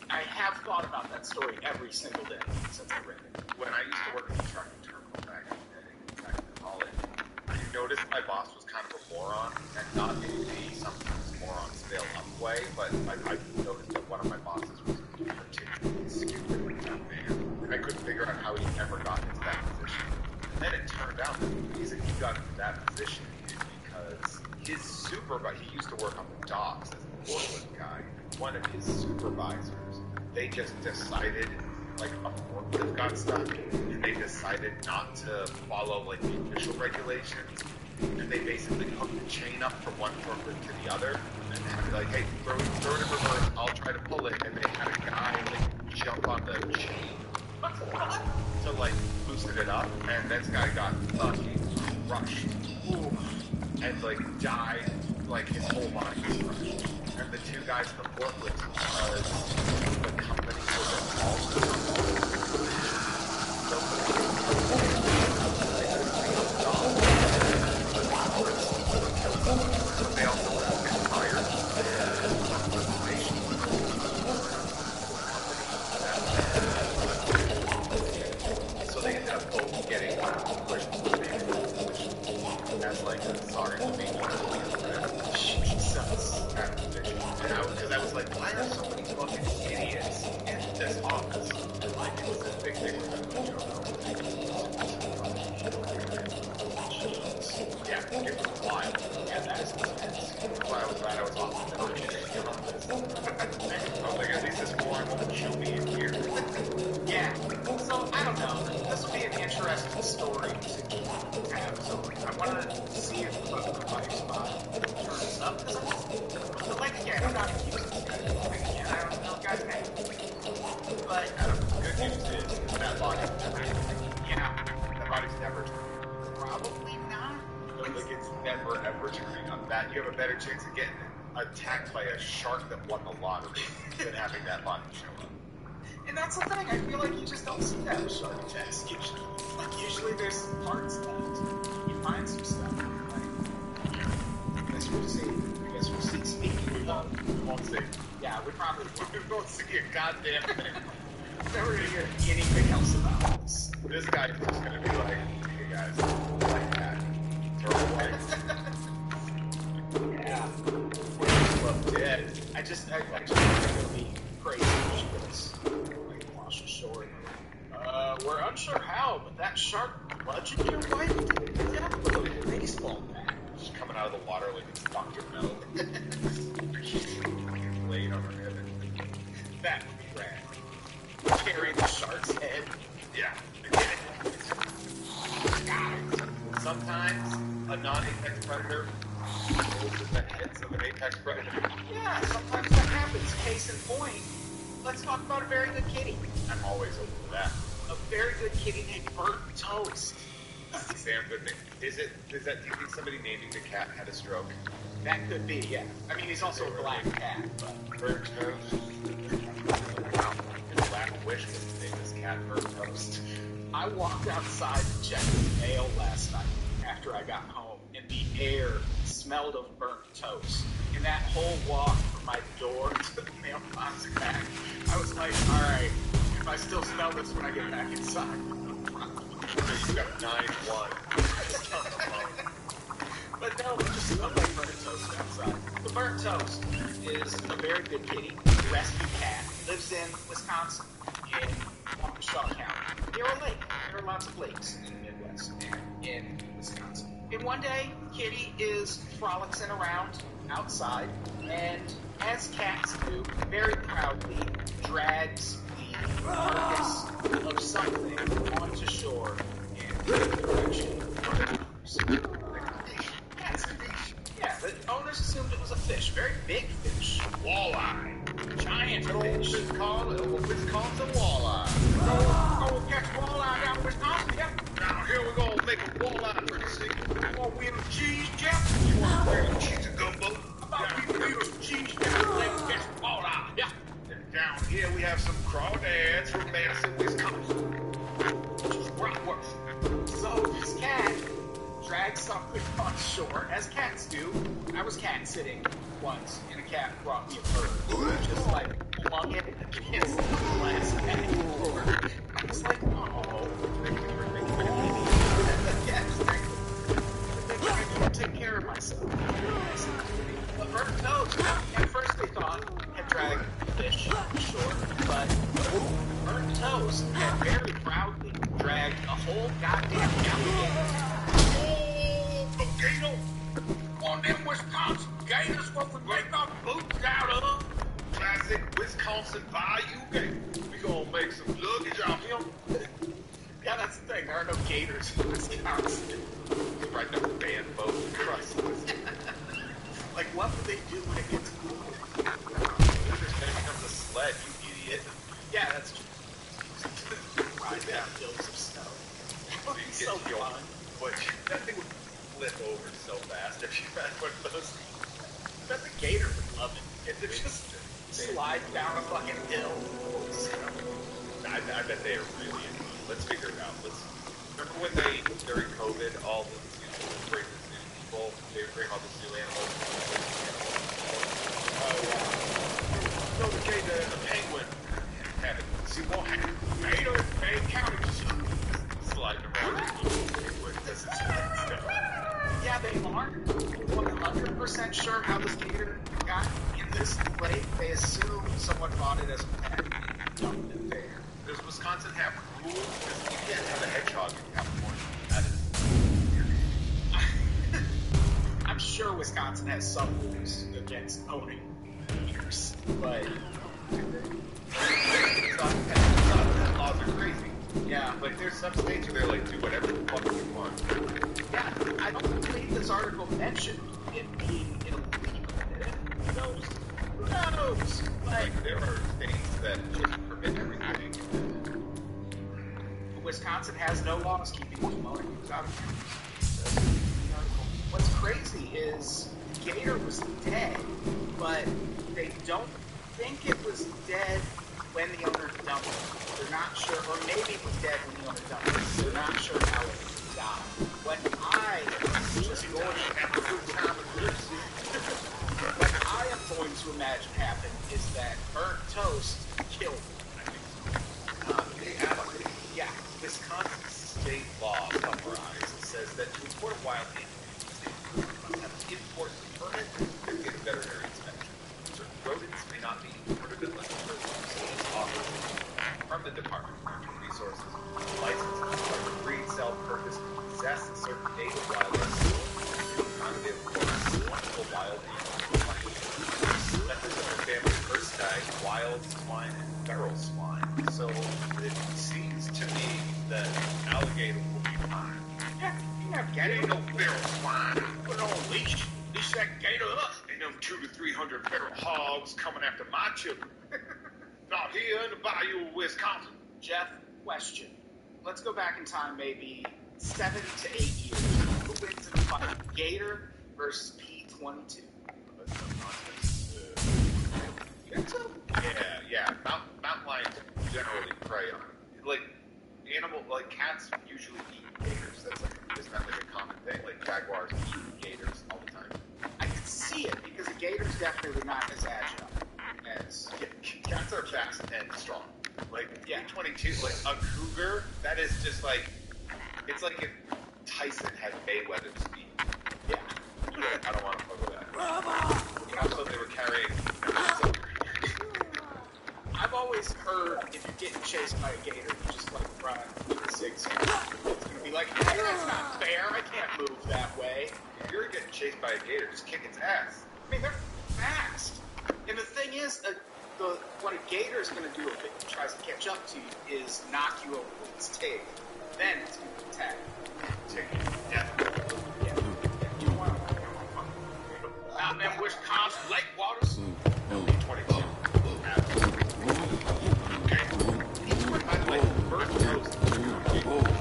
I have thought about that story every single day since I read it. When I used to work in the trucking terminal back in college, I noticed my boss was kind of a moron, and not in the sometimes moron stale up way, but I noticed that one of my bosses was particularly stupid with that man, and I couldn't figure out how he ever got into that position. And then it turned out that the reason he got into that position is because his supervisor, he used to work on the docks as a forklift guy, one of his supervisors, they just decided, like, a forklift got stuck, and they decided not to follow, like, the official regulations, and they basically hooked the chain up from one forklift to the other, and they had to be like, hey, throw it in reverse, I'll try to pull it, and they had a guy, like, jump on the chain to, like, loosen it up, and this guy got fucking crushed, and, like, died, like, his whole body was crushed. And the 2 guys in the forklift, because the company was involved with they also would have been fired. So they ended up both getting pushed to the which as like sorry to be because I was like, why are so many fucking idiots in this office? And like, it was a big thing with yeah, it was wild. Yeah, that is intense. That's why I was glad I was off the office. I was like, at least this forum won't show me in here. Yeah, so I don't know. This will be an interesting story to have. So I want to see if the life spot turns up. Because like again, I'm not accusing you. Again, I don't know, guys. But good news is that body's never. Yeah, that body's never turning. Probably not. Like it's never ever turning on that. You have a better chance of getting attacked by a shark that won the lottery than having that body show up. And that's the thing, I feel like you just don't see that with shark attacks usually. Like, usually there's some parts left. You find some stuff. Like, I guess we'll see. Speaking of, we won't see. Yeah, we probably won't see a goddamn thing. Never gonna hear anything else about this. This guy is just gonna be like, hey guys, like that. Throw it away. Yeah. Well, dead. I just think it'll be crazy if she goes like wash ashore. We're unsure how, but that shark bludgeoned your wife to death with a baseball bat. Just coming out of the water like it's Dr. Mel. Laid on her head. That would be rad. Carry the shark's head. Yeah. Sometimes a non-apex predator goes in the heads of an apex predator. Yeah, sometimes that happens. Case in point, let's talk about a very good kitty. I'm always open for that. A very good kitty named Burnt Toast. That's a damn good name. Do you think somebody naming the cat had a stroke? That could be, yeah. I mean, he's also a black cat, but... Burnt Toast? Wow. His last wish was to name this cat Burnt Toast. I walked outside to check the mail last night after I got home, and the air smelled of burnt toast. And that whole walk from my door to the mailbox back, I was like, all right, if I still smell this when I get back inside. You got 9-1. I just turned the phone. But no, it just smelled like burnt toast outside. The burnt toast is a very good kitty, rescue cat, lives in Wisconsin, in Waukesha County. Near a lake. There are lots of lakes in the Midwest and in Wisconsin. And one day, Kitty is frolicsing around outside, and as cats do, very proudly drags the carcass of something onto shore in the direction of owners. Cats do. Yeah, the owners assumed it was a fish, very big fish. Walleye. Giant fish. It's called a walleye. Oh, catch walleye down in Wisconsin, yeah. Now here we're gonna make a walleye pretty soon. You want wheel of cheese, Jeff? You want real cheese and gumbo? About wheel of cheese down the lake, catch walleye, yeah. And down here we have some crawdads from Madison, Wisconsin. Which is where I work. So this cat drags something on shore, as cats do. I was cat sitting once, and a cat brought me a bird. Just like flung it against the glass bag. I was like, oh. I need to take care of myself. But burnt toast, at first they thought had dragged fish ashore, but burnt toast had very proudly dragged a whole goddamn alligator. Oh, gator! On them Wisconsin gators what we make our boots out of. Classic Wisconsin bayou gator. We gonna make some luggage out of him. Yeah, that's the thing. There are no gators in Wisconsin. Right now, band boat across the Like, what would they do when it gets cool? Then it becomes a sled, you idiot. Yeah, that's true. Ride down hills of snow. That would be so fun. But that thing would flip over so fast if you had one of those. I bet the gator would love it. If it just slide down a fucking hill. I bet they are really into it. Let's figure it out. Remember when during COVID, all the bring the zoo people, they would bring all the zoo animals. So the gator and the penguin have it. See what happened? Gator and Bay County Sliding around the penguin because it's stuff. Yeah, they aren't 100% sure how this gator got in this lake. They assume someone bought it as a pet and dumped it there. Does Wisconsin have rules? Because you can't have a hedgehog in California. That is... I'm sure Wisconsin has some rules against owning gators, but laws are crazy. yeah. Like, there's some states where they're like, do whatever the fuck you want. Yeah, I don't believe this article mentioned it being illegal. Who knows? Who knows? Like, there are states that just permit everything. Wisconsin has no laws keeping mowing out of cannabis. What's crazy is the gator was dead, but they don't think it was dead when the owner dumped it. They're not sure, or maybe it was dead when the owner dumped it. They're not sure how it died. What I just going to have a good time with this. What I am going to imagine happened is that burnt toast killed it. Yeah. Wisconsin state law summarized says that to import a wild animal, you must have an import permit and get a veterinary inspection. Certain rodents may not be imported unless the person is offered from the Department of Natural Resources license to breed, sell, purchase, and possess certain native wildlife to accommodate wonderful wild animals. Methods of the family first tag wild swine and feral swine. So it seems to me that alligator will be fine. Yeah, you have That gator. ain't no feral swine. Put it on a leash. Leash that gator up. And them 200 to 300 feral hogs coming after my children. Not here in the bayou of Wisconsin. Jeff, question. Let's go back in time maybe 7 to 8 years. Who wins in a fight? Gator versus P-22. Yeah. Mountain lions generally prey on it. Like, cats usually eat gators. Isn't that like a common thing? Like jaguars eat gators all the time. I can see it because a gator's definitely not as agile as cats are fast and strong. Like 22, like a cougar, that is just like it's like if Tyson had Mayweather speed. Yeah. I don't want to fuck with that. And also they were carrying I've always heard if you're getting chased by a gator, you just like run with a zigzag. It's gonna be like, hey, that's not fair. I can't move that way. If you're getting chased by a gator, just kick its ass. I mean, they're fast. And the thing is, what a gator is going to do if it tries to catch up to you is knock you over with its tail. Then it's going to attack you. Yeah. You don't want to Out in Wisconsin lake waters. 22. By the way, bird toast.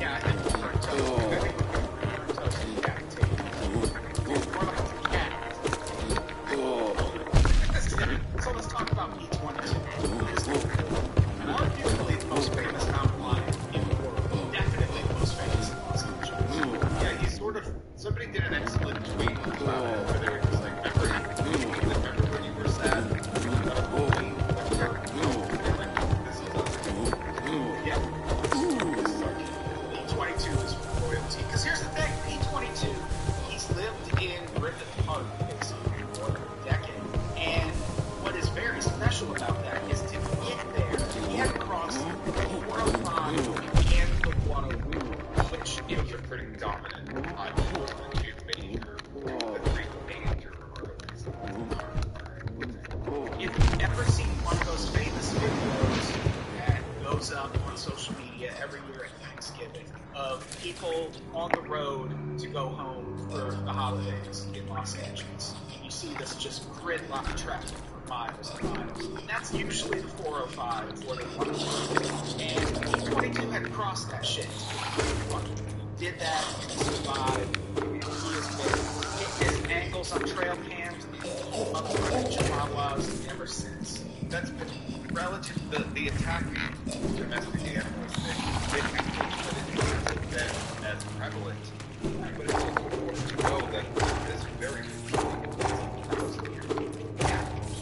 Yeah, I think bird toast. I think bird toast is cat tail. It's more like a cat. So let's talk about P-22. Arguably the most famous mountain lion in the world. Definitely the most famous in Los Angeles. Yeah, he's sort of. Somebody did an excellent tweet about it where they were just like, remember when you were sad? Yeah. This is our P-22 is royalty. Because here's the thing, P-22, he's lived in Griffith Park basically for a decade. And what is very special about that is to get there, he had to cross the 405 and the Guadalupe, which Those are pretty dominant highways. The three major arteries. if you've ever seen one of those famous videos that goes up on social media every year at Thanksgiving of people on the road to go home for the holidays in Los Angeles, and you see this just gridlock traffic for miles and miles, that's usually the 405 or the 105. And P-22 had crossed that shit. He did that and survived. He has been hitting his ankles on trail cams and motherfucking chihuahuas ever since. That's been relative to the attacking domestic animals. They actually hasn't been as prevalent. But it's also important to know that this very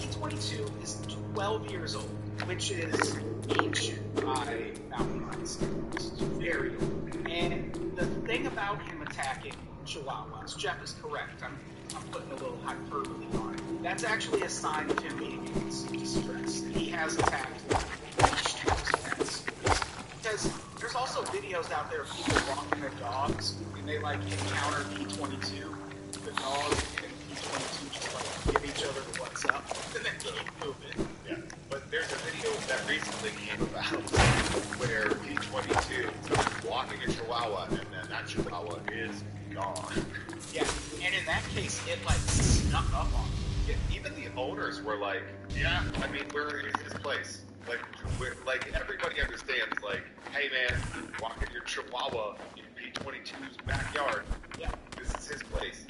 P-22 is 12 years old, which is ancient by mountain lion standards. It's very old. And the thing about him attacking chihuahuas, Jeff is correct. I'm putting a little hyperbole on it. That's actually a sign of him being in distress. He has attacked pets. Because there's also videos out there of people walking their dogs, and they like encounter P-22. The dog and P-22 just like give each other the what's up, and then keep moving. Yeah, but there's a video that recently came about where P-22 is walking a chihuahua, and then that chihuahua is gone. Yeah, and in that case, it like snuck up on him. Yeah, even the owners were like, yeah, I mean, where is his place? Like everybody understands, like, hey man, walking your chihuahua in P-22's backyard. Yeah, this is his place.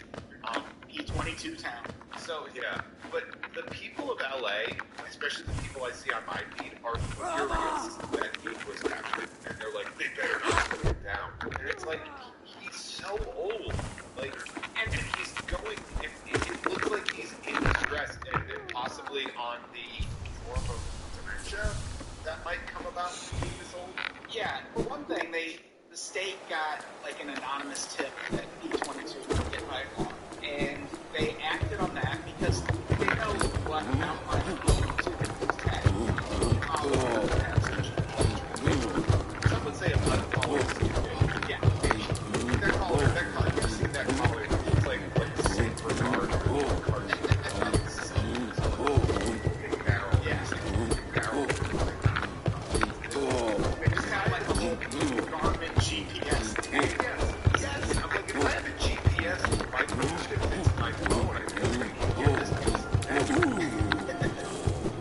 P-22 town. So yeah, but the people of LA, especially the people I see on my feed, are furious that he was captured, and they're like, they better not put him down. And it's like, he's so old, like, and he's going. It looks like he's in distress and possibly on the form of dementia that might come about being this old. Yeah, for one thing, the state got like an anonymous tip that P-22 would get by a car, and they acted on that because they know what mountain lion P-22 is tagged. Some would say a blood collar. Yeah. That collar, you've seen that collar. It's like the same regard.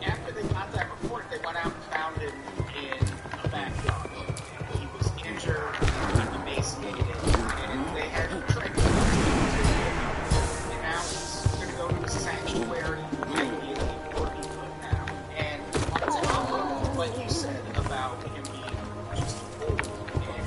After they got that report, they went out and found him in a backyard. He was injured, emaciated, and they had tried to and now he's going to go to a sanctuary ideally where he could now. And on top of what you said about him being just old and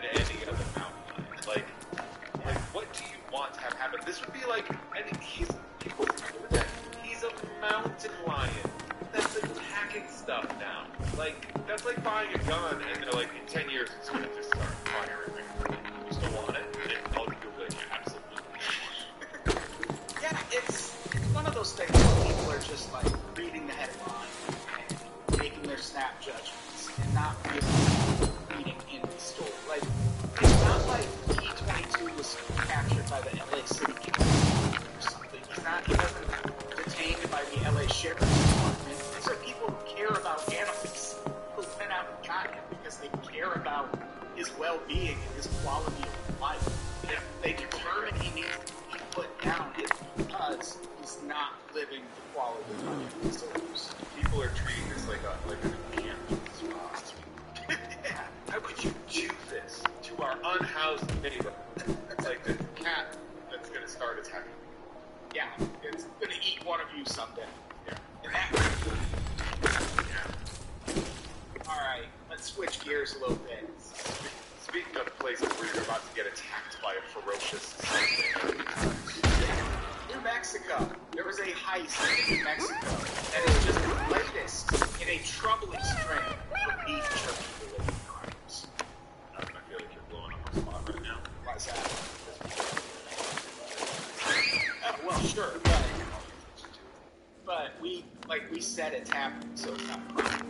than any other mountain lion. Like, what do you want to have happen? This would be like, I think he's a mountain lion that's attacking stuff now. Like, that's like buying a gun and they're like, in 10 years it's going to just start firing. You still want it? And all people be like, yeah, absolutely. Yeah, it's one of those things where people are just like reading the headline and making their snap judgments and not really reading into the story. Like, it's not like P-22 was captured by the LA City Council or something. He wasn't detained by the LA Sheriff's Department. These are people who care about animals, who went out and got him because they care about his well-being and his quality of life. If they determine he needs to be put down, it's because he's not living the quality of life he deserves. People are treating this like a camp spot. Yeah. How could you do this to our unhoused neighbor? It's like the cat that's going to start attacking. Yeah, it's gonna eat one of you someday. Yeah. And that. Yeah. Alright, let's switch gears a little bit. Speaking of places where you're about to get attacked by a ferocious New Mexico. There was a heist in New Mexico that is just the latest in a troubling string of beef jerky-related crimes. I feel like you're blowing up our spot right now. Why's that? Well, sure, but we said it's happening, so it's not a crime.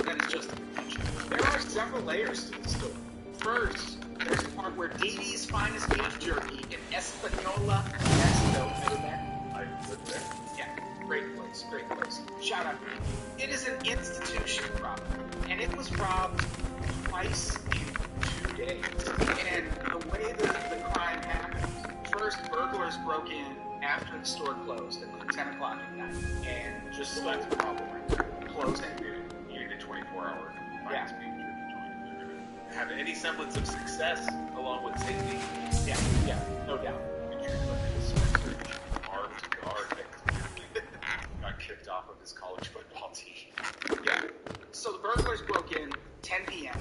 That is just a confusion. There are several layers to the story. First, there's the part where Dee Dee's finest beef jerky in Espanola, Mexico, remember that? I lived there. Yeah, great place, great place. Shout out. It is an institution robbery, and it was robbed twice in 2 days. And the way that the crime happened, first, burglars broke in after the store closed at like 10 o'clock at night, and just So that's a problem right there. closed it. You need a 24-hour Yeah. have any semblance of success along with safety. Yeah, no doubt. Armed guard got kicked off of his college football team. Yeah. So the burglars broke in 10 p.m.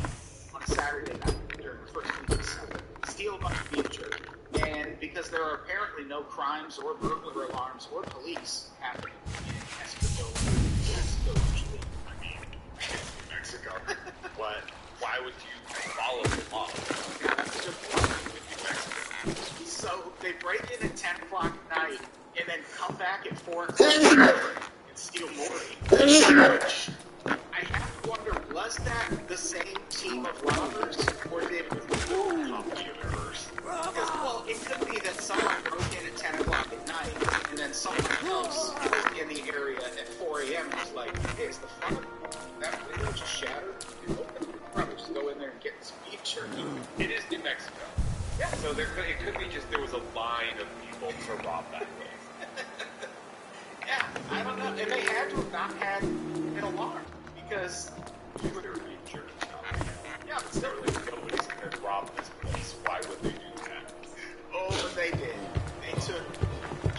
on a Saturday night during the first week of December, steal a bunch of beef jerky. And because there are apparently no crimes or burglar alarms or police happening in Espanola, Mexico usually. I mean, Mexico. What? Why would you follow the law? Yeah, that's a good point. Mexico. So they break in at 10 o'clock at night and then come back at 4 o'clock and steal more. I have to wonder, was that the same team of robbers, or did it come to universe? Because, well, it could be that someone broke in at 10 o'clock at night, and then someone else was in the area at 4 a.m. and was like, hey, is the front of that window just shattered? Probably just go in there and get some beef jerky. It is New Mexico. Yeah. So it could be just there was a line of people to rob that place. Yeah, I don't know. And they had to have not had an alarm, because You would have been jerky. yeah, but still, Nobody's going to rob this place. Why would they do that? oh, but they did. They took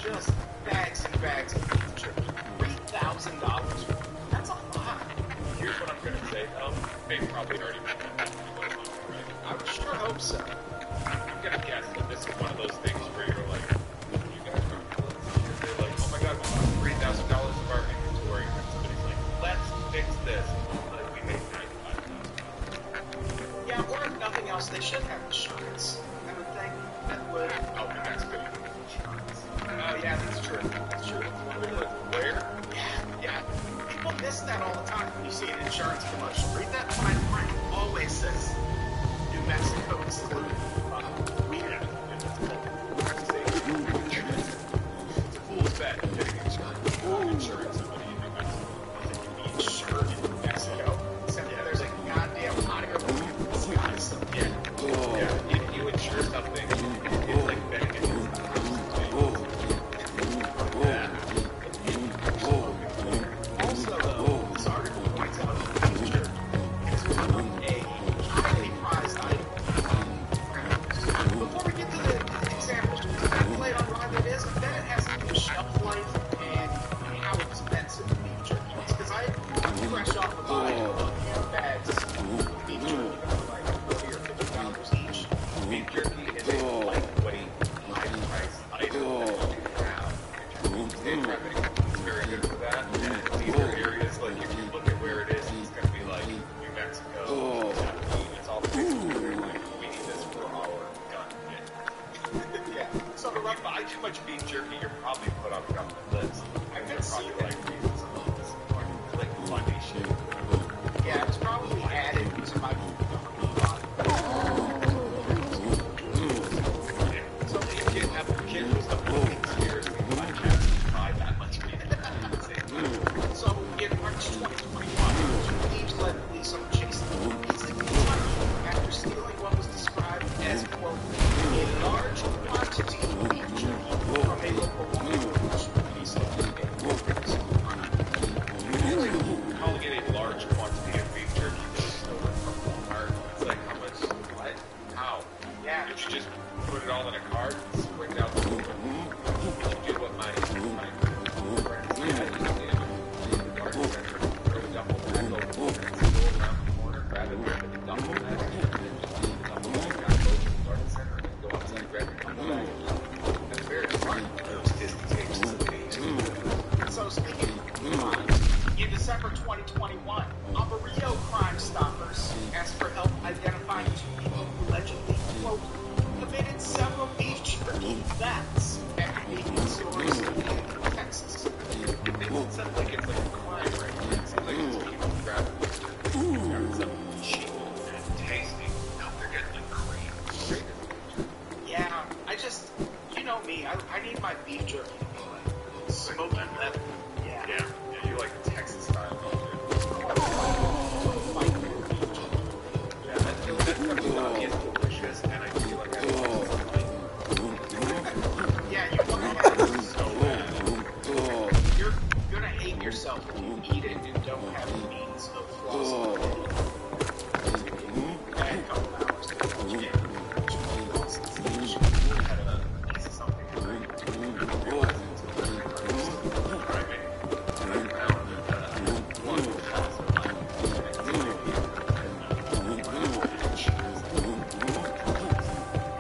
just bags and bags of beef jerky. $3,000. That's a lot. Here's what I'm going to say, though. They probably already met that right? I would sure hope so. I'm going to guess that this is one of those things where you're like, you guys are they're like, oh my god, we bought $3,000 of our inventory. And somebody's like, let's fix this. Like, we made $95,000. Yeah, or if nothing else, they should have insurance. I would think that would. Oh, and that's good. Insurance. Oh, yeah, that's true. That's true. Where? Yeah. People miss that all the time when you see an insurance commercial. Read that fine print. Always says New Mexico excluded. It's a fool's bet getting insurance. Somebody in New Mexico. Be insured in New Mexico. Except there's a goddamn hot air balloon in the sky somewhere. Yeah. If you insure something, it's like betting against the Also, though, this article points out a feature is a highly much beef jerky you're probably put on the government list. I've They're been probably seeing like reasons of this, like funny shit. Yeah, it's probably added to my So if you have a kid who's a conspiracy podcast, try that much beef. So in March 2021, thieves led police on chase after stealing what was described as, quote, a large quantity of beef jerky from a local police Calling it a large quantity of beef jerky that was stolen from Walmart. It's like, how much? What? How? Yeah. Did you just put it all in a cart and spring down the road? Did you do what my friends did? I used to do in the garden center. Throw a duffel bag over the fence, go around the corner, grab it with the duffel bag, and then the duffel bag got go to the garden center, and then go outside, grab the duffel bag. That's very smart. Those Disney tapes of the days. So speaking of crimes, in December 2021, Amarillo Crime Stoppers asked for help identifying two people who allegedly, quote, committed several beef jerky thefts after making stores in Texas. It sounds like it's like a crime right now. It seems like it's people grabbing some cheap and tasty. Now they're getting like cream. Yeah, I just, you know me, I need my beef jerky to be like smoky leather. Yeah. Yeah, you like Texas style. Yeah, that's gonna be obvious delicious, and I feel like I lost some Yeah, you want to have it so bad. You're gonna hate yourself if you eat it and don't have the means of flossing. I had a couple hours to watch it. had a piece of something in there.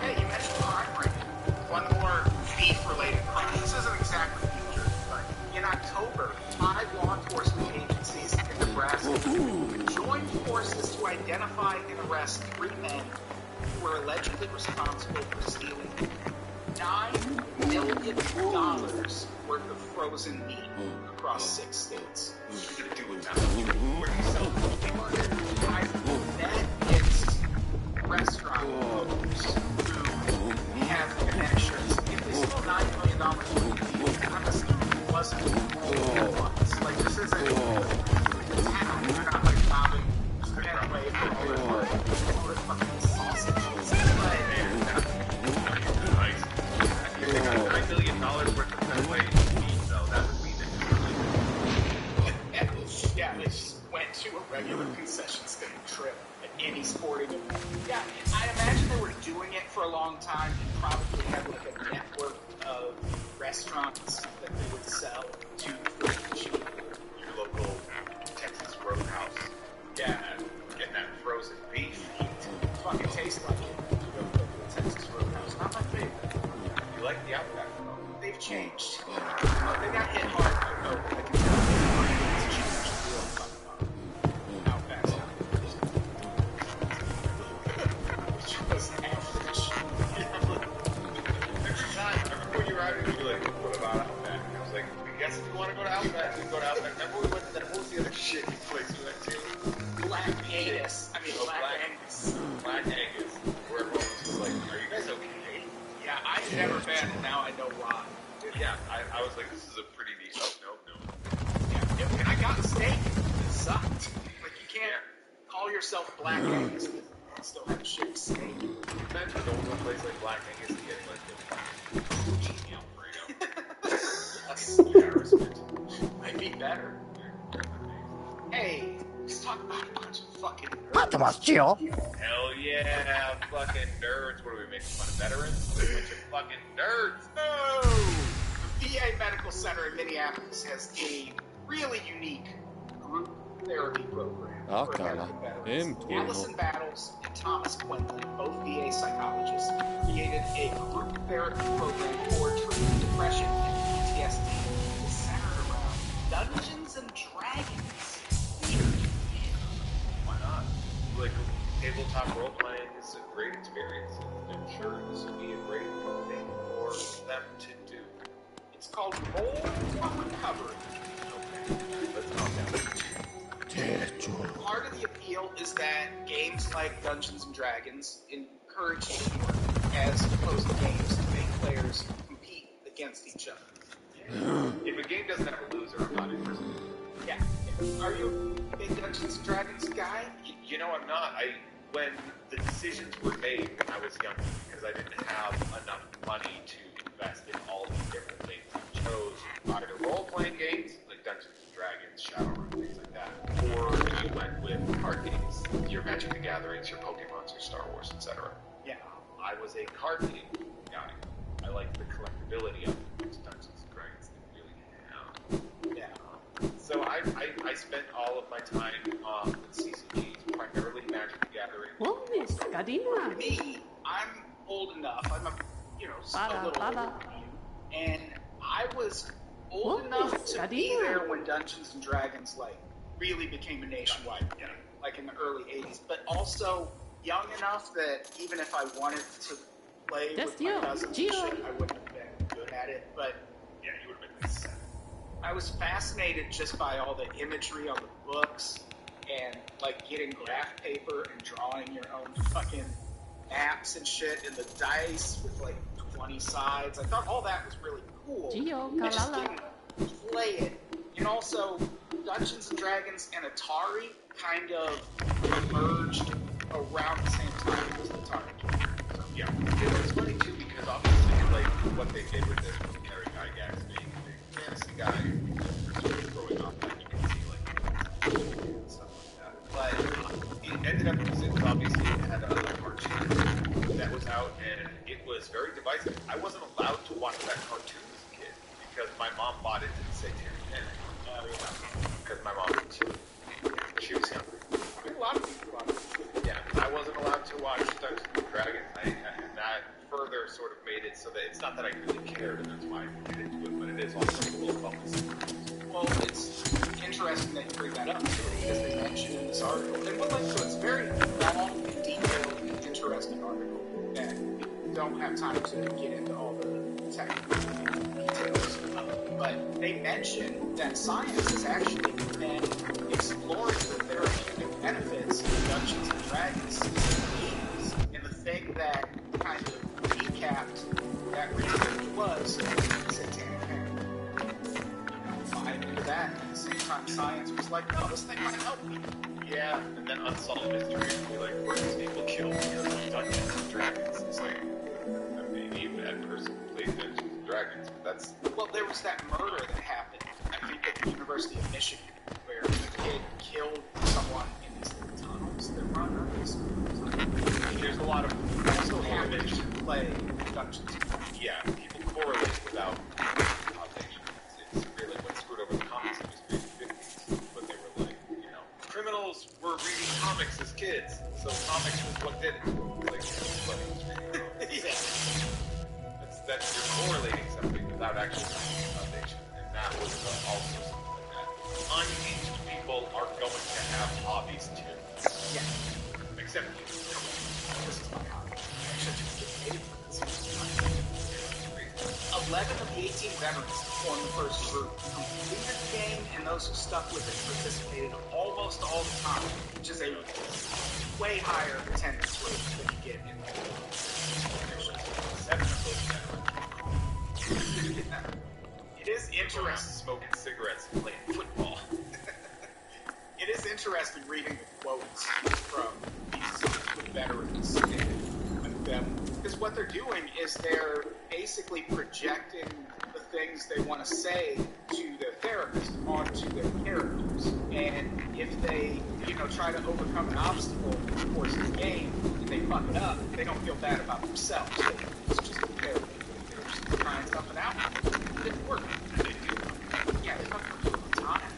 Hey, you mentioned crime breaking. One more beef-related crime. This isn't exactly beef jerky, but in October, 5 law enforcement agencies in Nebraska joined forces to identify and arrest 3 men who were allegedly responsible for stealing $9 million worth of frozen meat across 6 states. What are you gonna do with that? Where do you sell it? I bet it's restaurant owners who have connections. If they stole $9 million worth of meat, I'm assuming it wasn't all at once. Like, this isn't a town. They're not like robbing Penway for all their money. All their fucking sausages. But, Nice. If they got $9 million worth of Penway meat, though, that would be yeah, they just went to a regular concession stand trip at any sporting event. Yeah, I imagine they were doing it for a long time and probably had like a network of restaurants that they would sell to for cheap. your local Texas Roadhouse. Yeah, Getting that frozen beef heat. fucking tastes like it. You go to the Texas Roadhouse. Not my favorite. You like the Outback, though? They've changed. They got hit hard by COVID. I can tell it's changed real fucking hard. Outback's not good. Which was average. Every time, I remember when you were out and you were like, what about Outback? And I was like, I guess if you want to go to Outback, we can go to Outback. Remember we went to that, what was the other shit place we went to? Black Angus. Black Angus. Black Angus. Where everyone was just like, are you guys okay? Yeah, I've never been, and now I know why. Yeah, I was like, this is a pretty neat, no. Yeah, and I got a steak. It sucked. Like, you can't call yourself Black Angus and still have a shitty steak. Imagine going to a place like Black Angus and getting like a poutine Alfredo. Yes. Embarrassment. Might be better. Hey, let's talk about a bunch of fucking nerds. Chill. Hell yeah, fucking nerds. What are we making fun of veterans? We're a bunch of fucking nerds. No! The VA Medical Center in Minneapolis has a really unique group therapy program for American veterans. Allison Battles and Thomas Quinlan, both VA psychologists, created a group therapy program for treating depression and PTSD that's centered around Dungeons and Dragons. Why not? Like, tabletop role playing is a great experience. I'm sure this would be a great thing for them to do. called Roll for Recovery. Let's calm down. Part of the appeal is that games like Dungeons and Dragons encourage teamwork, as opposed to games that make players compete against each other. If a game doesn't have a loser, I'm not interested. Yeah. Are you a big Dungeons and Dragons guy? You know, I'm not. When the decisions were made when I was young, because I didn't have enough money to invest in all these different things, I chose either role-playing games, like Dungeons and Dragons, Shadowrun, things like that, or you went with card games, your Magic the Gatherings, your Pokemon, your Star Wars, etc. Yeah. I was a card game guy. I liked the collectability of Dungeons and Dragons they really have. Yeah. So I spent all of my time with CCGs, primarily Magic the Gathering. For me, I'm old enough. I'm a little older than you, and I was old enough to be there when Dungeons and Dragons really became a nationwide thing, like in the early '80s. But also young enough that even if I wanted to play with my cousins and shit, I wouldn't have been good at it. But yeah, you would have been sad. I was fascinated just by all the imagery on the books and getting graph paper and drawing your own fucking maps and shit and the dice with 20 sides. I thought all that was really cool. I just didn't play it. And also, Dungeons and Dragons and Atari kind of emerged around the same time as Atari. So, yeah, it was funny too because obviously what they did with this with Gary Gygax being a big fantasy guy growing up, you can see and stuff like that. But it ended up because obviously it had a cartoon that was out and it was very divisive. I wasn't allowed to watch that cartoon as a kid because my mom bought into the Satanic Panic. Because my mom she was younger. I think a lot of people watch it. Yeah, I wasn't allowed to watch Dungeons and Dragons, and that further sort of made it so that it's not that I really cared, and that's why I get into it, but it is also a little about myself. Well, it's interesting that you bring that up, too, because they mentioned in this article, and so it's very long, detailed, and interesting article that we don't have time to get into all the technical details. But they mentioned that science has actually been exploring the therapeutic benefits of Dungeons and Dragons since the 80s, and the thing that kind of recapped that research was Satanic Panic. Buying into that, at the same time science was like, no, this thing might help me. Yeah, and then Unsolved Mysteries would be like, were these people killed because of Dungeons and Dragons? It's like, maybe that person played Dungeons and Dragons, but that's... Well, there was that murder that happened, I think, at the University of Michigan, where a kid killed someone in these little tunnels that run under this. There's a lot of... Also happened to play Dungeons. Yeah, people correlate without causation. It's really what screwed over the comics industry in the 50s, but they were like, criminals were reading comics as kids, so comics was what did it. Like, everybody was reading comics. That's you're correlating something without actually having a foundation, and that was also something like that. Unhinged people are going to have hobbies too. Yeah. Except you. This is my hobby. I should just get paid for this. 11 of the 18 veterans to form the first group completed the game, and those who stuck with it participated almost all the time, which is a way higher attendance rate than you get in the 7 of those veterans. It is interesting smoking cigarettes and playing football. It is interesting reading the quotes from these veterans and them, because what they're doing is they're basically projecting the things they want to say to their therapist onto their characters. And if they, try to overcome an obstacle in the course of the game and they fuck it up, they don't feel bad about themselves. It's just a therapy. They're just trying something out. It didn't work. Yeah, they fucking work all the time.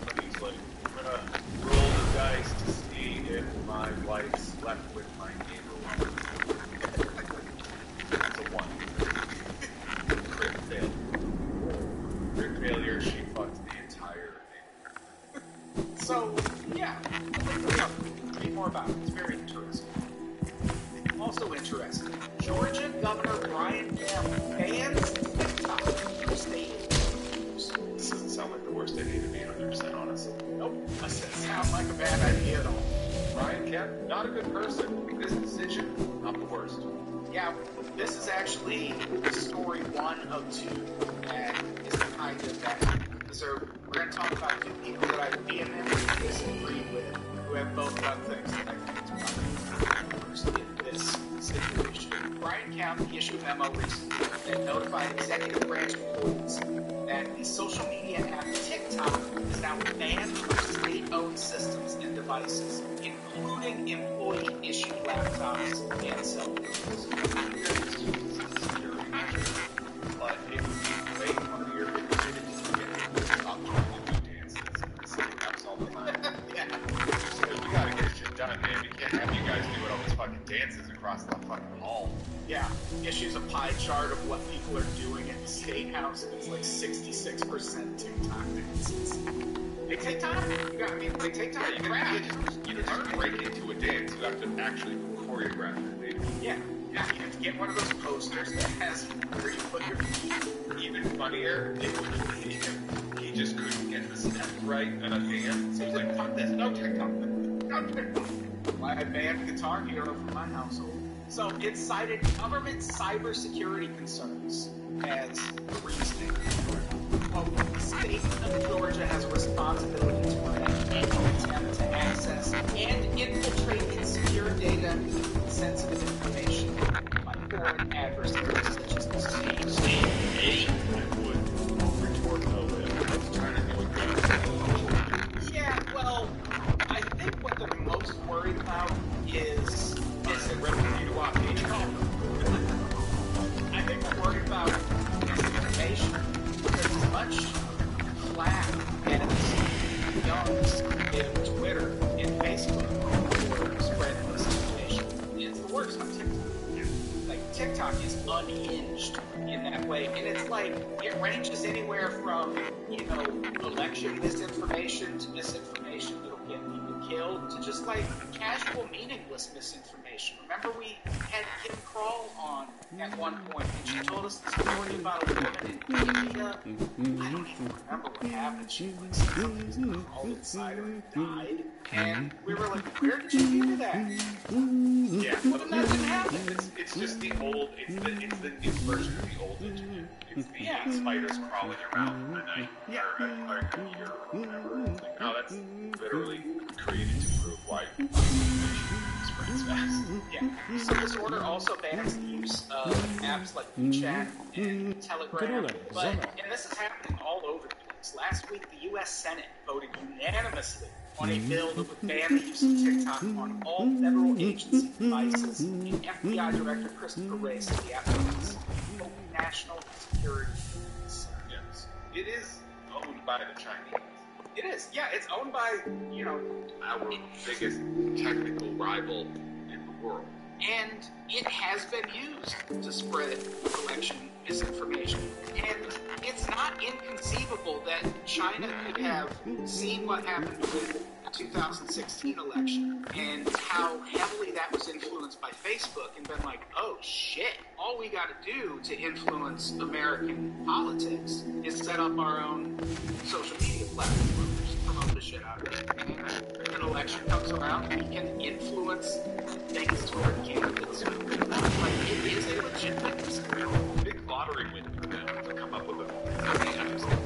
But he's like, I'm gonna roll the dice to see if my wife slept with my neighbor. That's a 1. Crit failure. Crit failure, she fucked the entire neighborhood. So, yeah, read more about it. It's very interesting. Also interesting, Georgia Governor Brian Kemp bans TikTok for stating Yeah, not a good person. This decision, not the worst. Yeah, this is actually story 1 of 2, and it's kind of that. So we're going to talk about 2 people that I vehemently disagree with, who have both done things that I think is probably worst in this situation. Bryan County issued a memo recently that notified executive branch employees that the social media app TikTok is now banned from state-owned systems and devices, including employee-issued laptops and cell phones. But it would be way funnier if you didn't get to stop trying to do dances and setting ups all the time. Yeah. Because we gotta get shit done, man. We can't have you guys doing all these fucking dances across the fucking hall. Yeah, issues a pie chart of what people are doing at the State House, and it's like 66% TikTok dances. They take time. They take time. You don't break into a dance. You have to actually choreograph it. Yeah. You have to get one of those posters that has where you put your feet. Even funnier, it would be if he just couldn't get the steps right in a dance. So he's like, fuck this, no TikTok. No TikTok. Why I banned Guitar Hero from my household. So it cited government cybersecurity concerns as the reasoning. The state of Georgia has a responsibility to prevent any attempt to access and infiltrate insecure data and sensitive information by foreign adversaries such as the state. Yeah, well, I think what they're most worried about is it revenue to watch HBO. I think they're worried about misinformation because as much flack as Young's in Twitter and Facebook for spreading misinformation, it's the worst on TikTok. Like, TikTok is unhinged in that way, and it's like, it ranges anywhere from, election misinformation to misinformation that'll get people killed to just like casual, meaningless misinformation. Remember we had Kim Krall on at one point, and she told us the story about a woman in India. I don't even remember what happened. She was all inside her and died. And we were like, where did you hear that? Yeah, well, that didn't happen. It's just the old, it's the new version of the old internet. It's the spiders crawling around in the night, or a year, or whatever. It's like, no, that's literally created to prove why spreads fast. Yeah. So this order also bans the use of apps like WeChat and Telegram, and this is happening all over the place. Last week, the U.S. Senate voted unanimously on a bill that would ban the use of TikTok on all federal agency devices, and FBI Director Christopher Wray said the app is national security concerns. It is owned by the Chinese. It is. Yeah, it's owned by, our biggest technical rival in the world. And it has been used to spread election misinformation. And it's not inconceivable that China could have seen what happened with the 2016 election and how heavily that was influenced by Facebook and been like, oh shit, all we got to do to influence American politics is set up our own social media platforms, promote the shit out of it. And an election comes around, we can influence things toward candidates. Like, it is a legitimate concern. Big lottery win for them to come up with a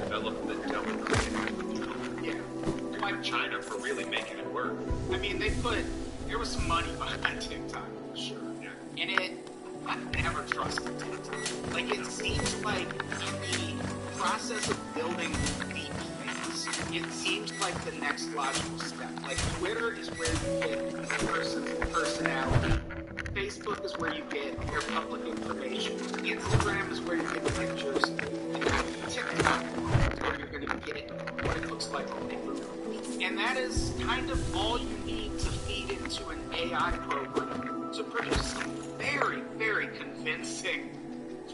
development Yeah. like China for really making it work. I mean, there was some money behind TikTok, for sure. Yeah. And I never trusted TikTok. Like, it seems like in the process of building deep things, it seems like the next logical step. Like, Twitter is where you get a person's personality. Facebook is where you get your public information. Instagram is where you get pictures. And TikTok is where you're going to get what it looks like when they move. And that is kind of all you need to feed into an AI program to produce some very, very convincing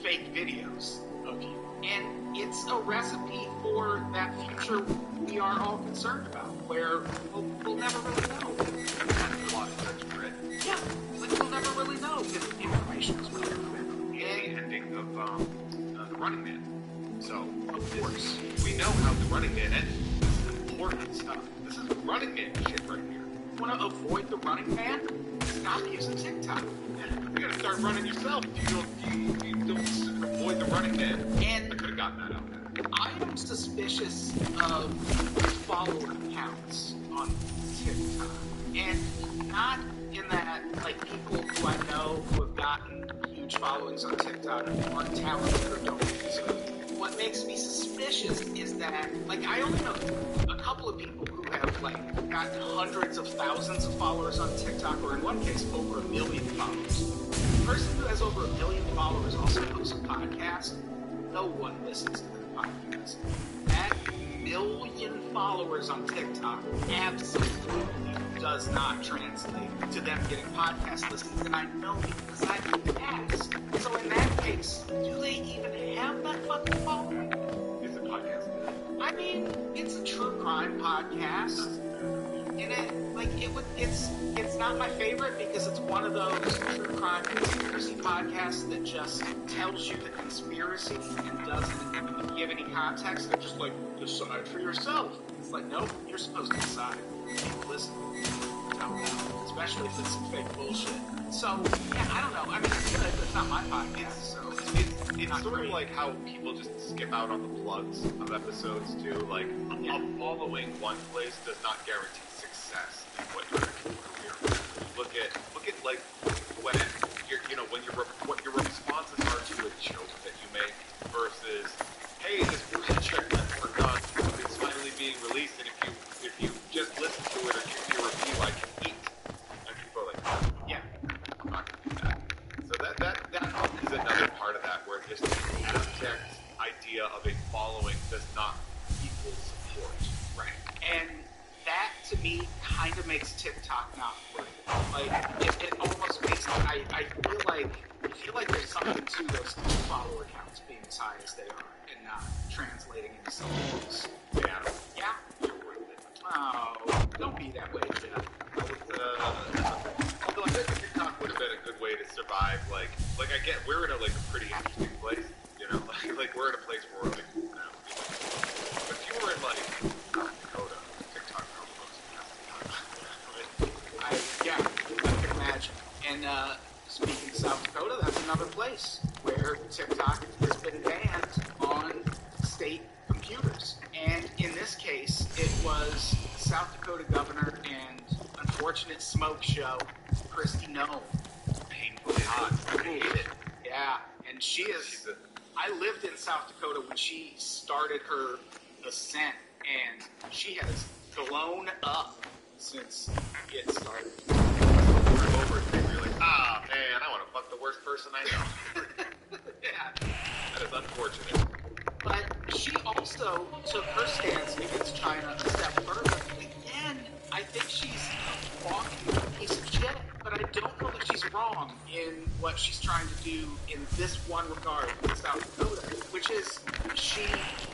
fake videos of you. And it's a recipe for that future we are all concerned about, where we'll never really know. Yeah, like we'll never really know if information is really good. The ending of The Running Man. So, of course, we know how The Running Man ended. This is important stuff. This is Running Man shit right here. want to avoid the Running Man, stop using TikTok. You gotta start running yourself. You don't avoid the Running Man. And I could have gotten that out there. I am suspicious of follower counts on TikTok. And not in that, like, people who I know who have gotten huge followings on TikTok aren't talented or don't deserve it. What makes me suspicious is that, like, I only know a couple of people who have, like, gotten hundreds of thousands of followers on TikTok, or in one case, over 1 million followers. The person who has over 1 million followers also hosts a podcast. No one listens to the podcast. That 1 million followers on TikTok absolutely does not translate to them getting podcast listens, and I know because I've asked. So in that case, do they even have that fucking following? It's a podcast. I mean, it's a true crime podcast, and it's not my favorite because it's one of those true crime conspiracy podcasts that just tells you the conspiracy and doesn't give any context. They're just like, decide for yourself. It's like, nope, you're supposed to decide. Listen, especially if it's some fake bullshit. So, yeah, I don't know. I mean, it's good, but it's not my podcast, so it's sort of like how people just skip out on the plugs of episodes too. Like, following one place does not guarantee success in what your career. Look at like when what your responses are to a joke that you make versus, hey, this movie check network is finally being released, and if you just listen to it or give me a review, I can eat. And people are like, yeah, I'm not gonna do that. So that is another part of that where just the abject idea of a following does not equal support. Right. And that to me kind of makes TikTok not worth it. Like it almost makes I feel like there's something to those follower counts being as high as they are and not translating into something else. Yeah. You're worth it. Oh, don't be that way, Jeff. Although I think TikTok would have been a good way to survive. Like I get we're in a pretty interesting place, you know. Like we're in a place where we're like, you know, but if you were in like South Dakota, TikTok I can imagine. And speaking of South Dakota, that's another place where TikTok has been banned on state computers. And in this case, it was South Dakota governor and unfortunate smoke show, Kristi Noem. painfully hot. Yeah, and she is. I lived in South Dakota when she started her ascent, and she has blown up since it started. Over and you're like, man, I want to fuck the worst person I know. Yeah. That is unfortunate. But she also took her stance against China a step further. Again, I think she's a walking piece of shit, but I don't know that she's wrong in what she's trying to do in this one regard in South Dakota, which is she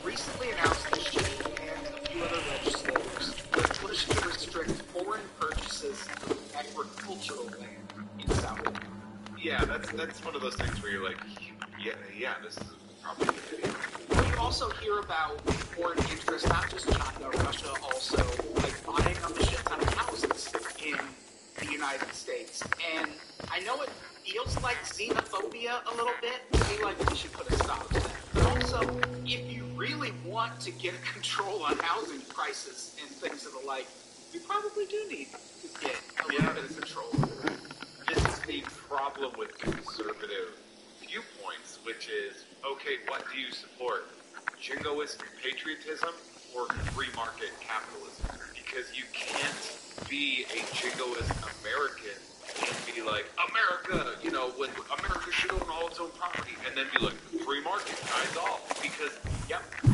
recently announced that she and a few other legislators will push to restrict foreign purchases of agricultural land in South Dakota. Yeah, that's one of those things where you're like, yeah, this is probably a good idea. But you also hear about foreign interests, not just China, Russia, also like buying up a shit ton of houses in the United States. And I know it feels like xenophobia a little bit. I feel like we should put a stop to that. But also, if you really want to get a control on housing prices and things of the like, you probably do need to get a little bit of control over that. This is the problem with conservative viewpoints, which is, okay, what do you support? Jingoist patriotism or free market capitalism? Because you can't be a jingoist American and be like, America, when America should own all its own property, and then be like, free market, guys off. Because,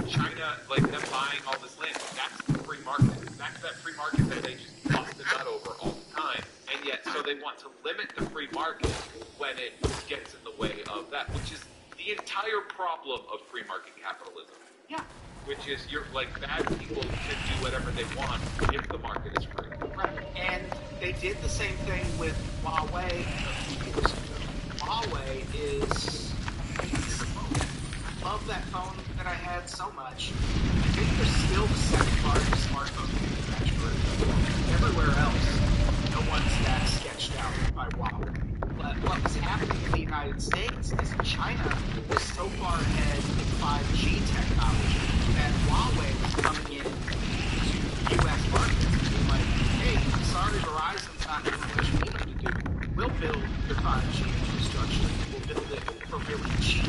China, like them buying all this land, that's the free market. That's that free market that they just bust the nut over all the time. And yet, so they want to limit the free market when it gets in the way of that, which is the entire problem of free market capitalism. Yeah. Which is, bad people can do whatever they want if the market is free. Right. And they did the same thing with Huawei a few years ago. Huawei is... I love that phone that I had so much. I think they're still the second largest smartphone manufacturer. Everywhere else, by Huawei. But what was happening in the United States is China was so far ahead in 5G technology that Huawei was coming in to U.S. markets and being like, hey, sorry Verizon's not doing what you need them to do. We'll build your 5G infrastructure. We'll build it for really cheap.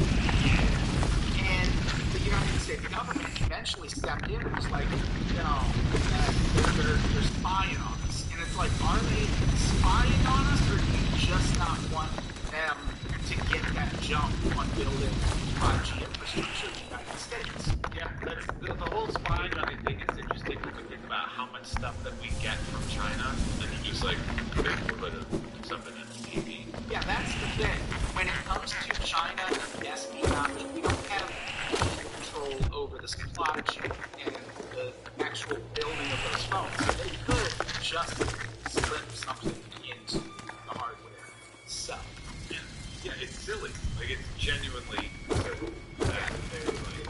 And the United States government eventually stepped in and was like, no, they're spying on us. And it's like, are they spying on us, or do you just not want them to get that jump on building 5G infrastructure in the United States? Yeah, that's the whole spying on it thing is interesting when we think about how much stuff that we get from China, and you're just like, maybe we'll put something in the TV. Yeah, that's the thing. When it comes to China and espionage, we don't have control over the supply chain and the actual building of those phones. So they could just slip something into the hardware. So, yeah, it's silly. Like, it's genuinely silly that they believe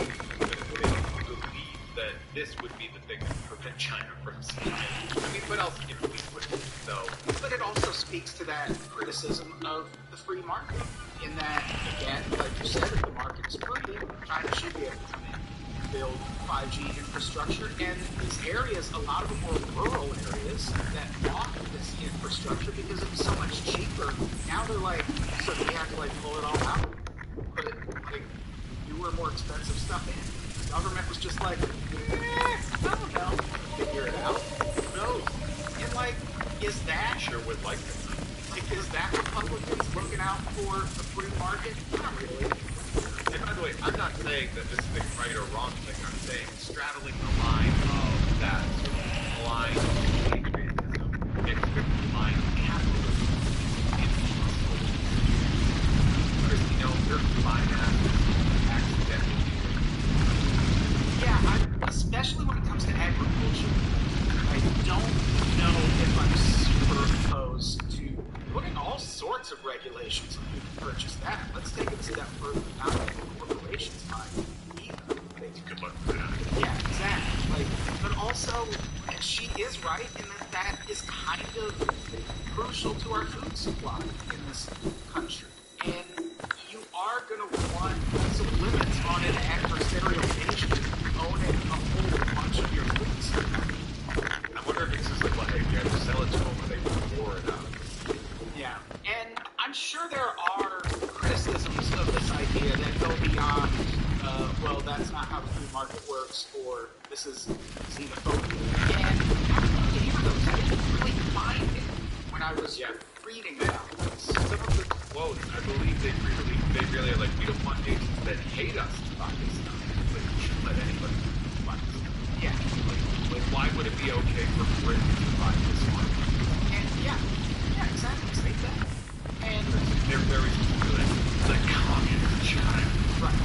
that this would be the thing that would prevent China from spying. I mean, what else if we wouldn't, though? but it also speaks to that criticism of the free market. In that, again, like you said, if the market is free, China should be able to come in and build 5G infrastructure. And these areas, a lot of them were rural areas that bought this infrastructure because it was so much cheaper. Now they're like, so we have to like pull it all out, put like newer, more expensive stuff in. The government was just like, I don't know, figure it out. Who knows? And like, is that sure would like it. Like, is that Republicans looking out for the free market? Not really. And by the way, I'm not saying that this is the right or wrong thing. I'm saying straddling the line of that sort of blind patriotism next to the line of capitalism in Christy, you're fine accidentally. Yeah, especially when it comes to agriculture. I don't know if I'm super opposed to putting all sorts of regulations on who can purchase that. Let's take it a step further, not like the corporations mind either. Good luck with that. Yeah, exactly. Like, but also, she is right in that is kind of crucial to our food supply in this country. And you are going to want some limits on an adversarial nation owning a whole bunch of your food supply. I wonder if it's just like, well, hey, you have to sell it to them or they will war it out. Yeah, and I'm sure there are criticisms of this idea that go beyond, well, that's not how the food market works, or this is xenophobia. And I don't know either of those. I didn't really find it when I was reading about this. Some of the quotes, I believe they really are like, we don't want nations that hate us to buy this stuff. Like, we shouldn't let anybody buy this stuff. Yeah. Like, why would it be okay for Britain to buy this one? And yeah, exactly. Say that. And they're very good. The communist China. Right.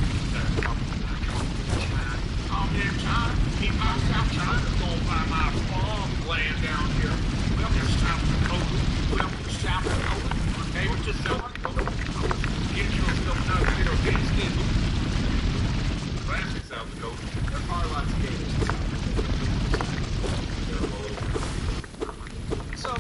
Communist China. Keep my South China's gonna buy my farmland down here. Welcome to South Dakota. Welcome to South Dakota. Hey, we're just South Dakota. Get yourself out of here, get it. Classic South Dakota. There are lots of gators in South Dakota. So,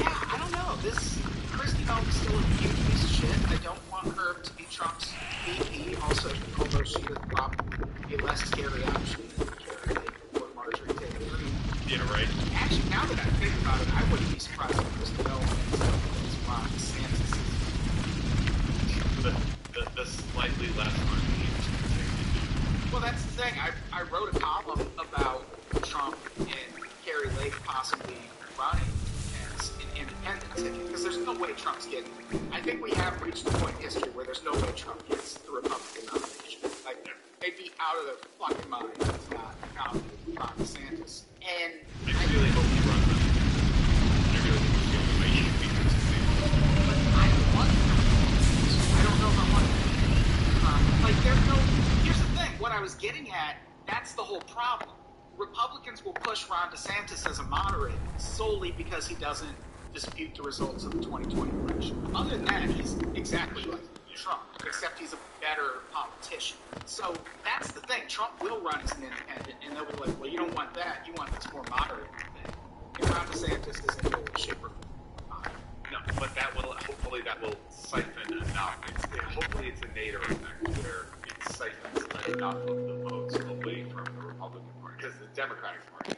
yeah, I don't know. This Kristi Noem's still a huge piece of shit. I don't want her to be Trump's VP. Also, although she would probably be a less scary option than Carrie Lake or Marjorie Taylor Greene. Yeah, right. Actually, now that I think about it, I wouldn't be surprised if Kristi Noem ends up as Ron DeSantis. The slightly less unhinged. Well, that's the thing. I wrote a column about Trump and Carrie Lake possibly running as an independent ticket, because there's no way Trump's getting. I think we have reached a point in history where there's no way Trump gets the Republican nomination. Like, they'd be out of their fucking mind if it's not nominated Ron DeSantis. And I really hope he runs it. I really think he's going to make it because but I don't want him. I don't know if I want him. Like, there's no. Here's the thing. What I was getting at, that's the whole problem. Republicans will push Ron DeSantis as a moderate solely because he doesn't dispute the results of the 2020 election. Other than that, he's exactly like Trump, except he's a better politician. So that's the thing. Trump will run as an independent, and they'll be like, well, you don't want that. You want this more moderate thing. And Ron DeSantis isn't really shape or form moderate. No, but hopefully that will siphon enough. Hopefully it's a Nader effect where it siphons enough of the votes away from the Republican Party, because the Democratic Party.